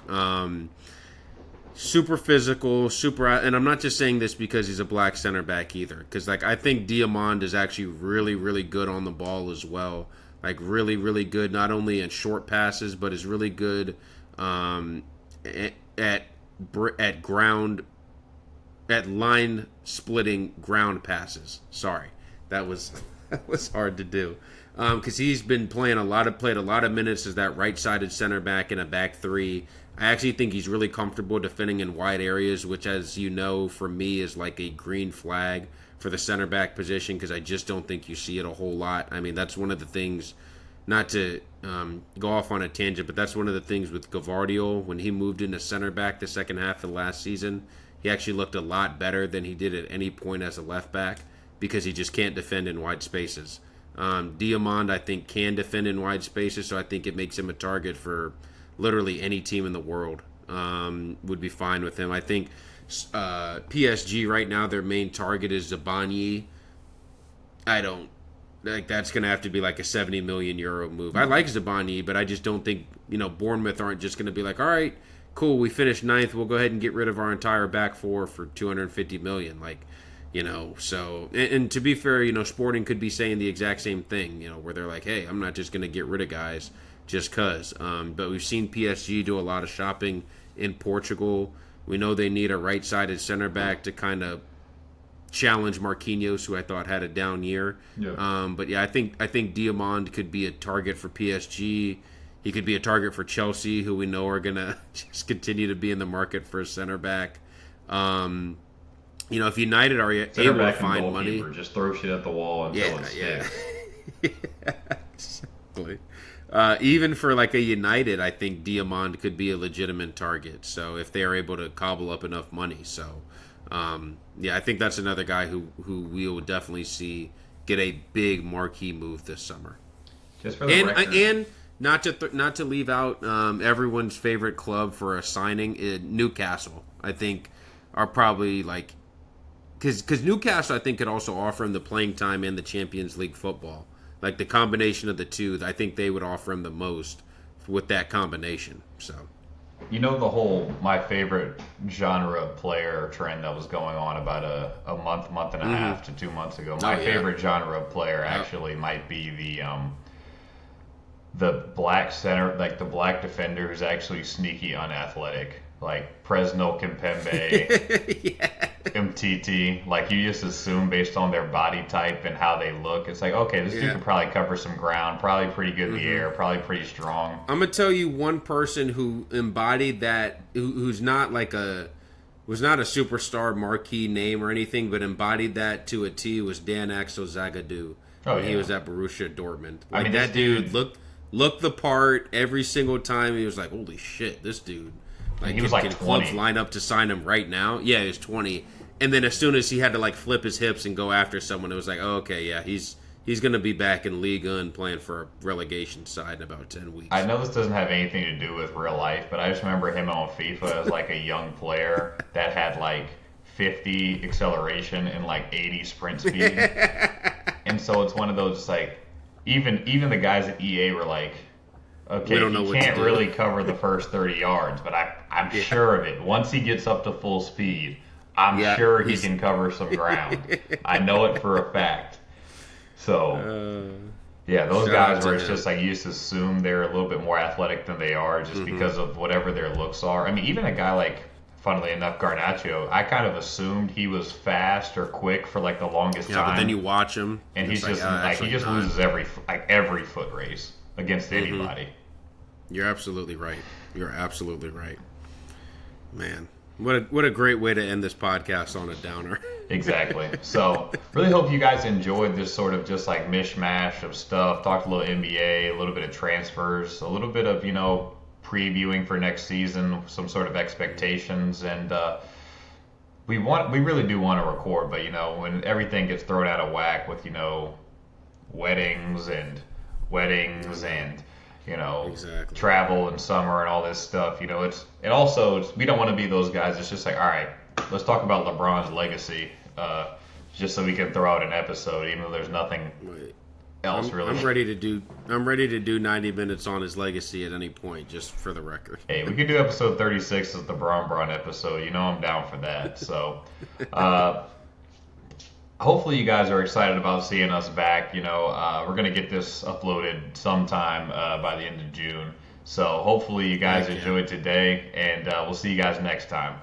Super physical, and I'm not just saying this because he's a black center back either, because like I think Diamond is actually really, really good on the ball as well. Like really, really good, not only in short passes, but is really good at line splitting ground passes. Sorry, that was hard to do. Because he's been played a lot of minutes as that right-sided center back in a back three. I actually think he's really comfortable defending in wide areas, which, as you know, for me is like a green flag for the center back position, because I just don't think you see it a whole lot. I mean, that's one of the things, not to go off on a tangent, but that's one of the things with Gavardio. When he moved into center back the second half of last season, he actually looked a lot better than he did at any point as a left back, because he just can't defend in wide spaces. Diamond, I think, can defend in wide spaces, so I think it makes him a target for literally any team in the world. Would be fine with him. I think PSG right now, their main target is Zabanyi. I don't like that's going to have to be like a 70 million euro move. I like Zabanyi, but I just don't think, Bournemouth aren't just going to be like, all right, cool, we finished ninth, we'll go ahead and get rid of our entire back four for 250 million. So, and to be fair, Sporting could be saying the exact same thing, where they're like, hey, I'm not just going to get rid of guys just because. But we've seen PSG do a lot of shopping in Portugal. We know they need a right-sided center back to kind of challenge Marquinhos, who I thought had a down year. Yeah. But yeah, I think Diamond could be a target for PSG. He could be a target for Chelsea, who we know are going to just continue to be in the market for a center back. If United are able to find money, just throw shit at the wall until it sticks. Exactly. Even for like a United, I think Diamond could be a legitimate target. So if they are able to cobble up enough money, I think that's another guy who we will definitely see get a big marquee move this summer. Just for the record. And not to leave out everyone's favorite club for a signing, Newcastle, I think, are probably like. Because Newcastle, I think, could also offer him the playing time and the Champions League football. Like the combination of the two, I think they would offer him the most with that combination. So, the whole my favorite genre of player trend that was going on about a month and a half to 2 months ago. My favorite genre of player actually might be the black center, like the black defender who's actually sneaky unathletic. Like Presnel Kimpembe, MTT. Like you just assume based on their body type and how they look, it's like, okay, this dude could probably cover some ground, probably pretty good in the air, probably pretty strong. I'm gonna tell you one person who embodied that, who's not like was not a superstar marquee name or anything, but embodied that to a T, was Dan Axel Zagadou. He was at Borussia Dortmund. Like that dude looked the part every single time. He was like, holy shit, this dude. Like, he was like 20. Clubs line up to sign him right now? Yeah, he was 20. And then as soon as he had to like flip his hips and go after someone, it was like, oh, okay, yeah, he's He's going to be back in Liga and playing for a relegation side in about 10 weeks. I know this doesn't have anything to do with real life, but I just remember him on FIFA as like a young player that had like 50 acceleration and like 80 sprint speed. And so it's one of those like even the guys at EA were like, okay, he can't really cover the first 30 yards, but I'm sure of it. Once he gets up to full speed, I'm sure he can cover some ground. I know it for a fact. So, those guys were just like you just assume they're a little bit more athletic than they are just because of whatever their looks are. I mean, even a guy like, funnily enough, Garnacho, I kind of assumed he was fast or quick for like the longest time. Yeah, but then you watch him, and he's just like he just loses every foot race against anybody. You're absolutely right. Man, what a great way to end this podcast on a downer. Exactly. So, really hope you guys enjoyed this sort of just like mishmash of stuff. Talked a little NBA, a little bit of transfers, a little bit of, previewing for next season, some sort of expectations, and we really do want to record, but when everything gets thrown out of whack with weddings and exactly. travel and summer and all this stuff, we don't want to be those guys. It's just like, all right, let's talk about LeBron's legacy, just so we can throw out an episode, even though there's nothing else really. I'm ready to do 90 minutes on his legacy at any point, just for the record. Hey, we could do episode 36 as the Braun episode. I'm down for that. So, hopefully you guys are excited about seeing us back. We're gonna get this uploaded sometime by the end of June. So hopefully you guys enjoyed today, and we'll see you guys next time.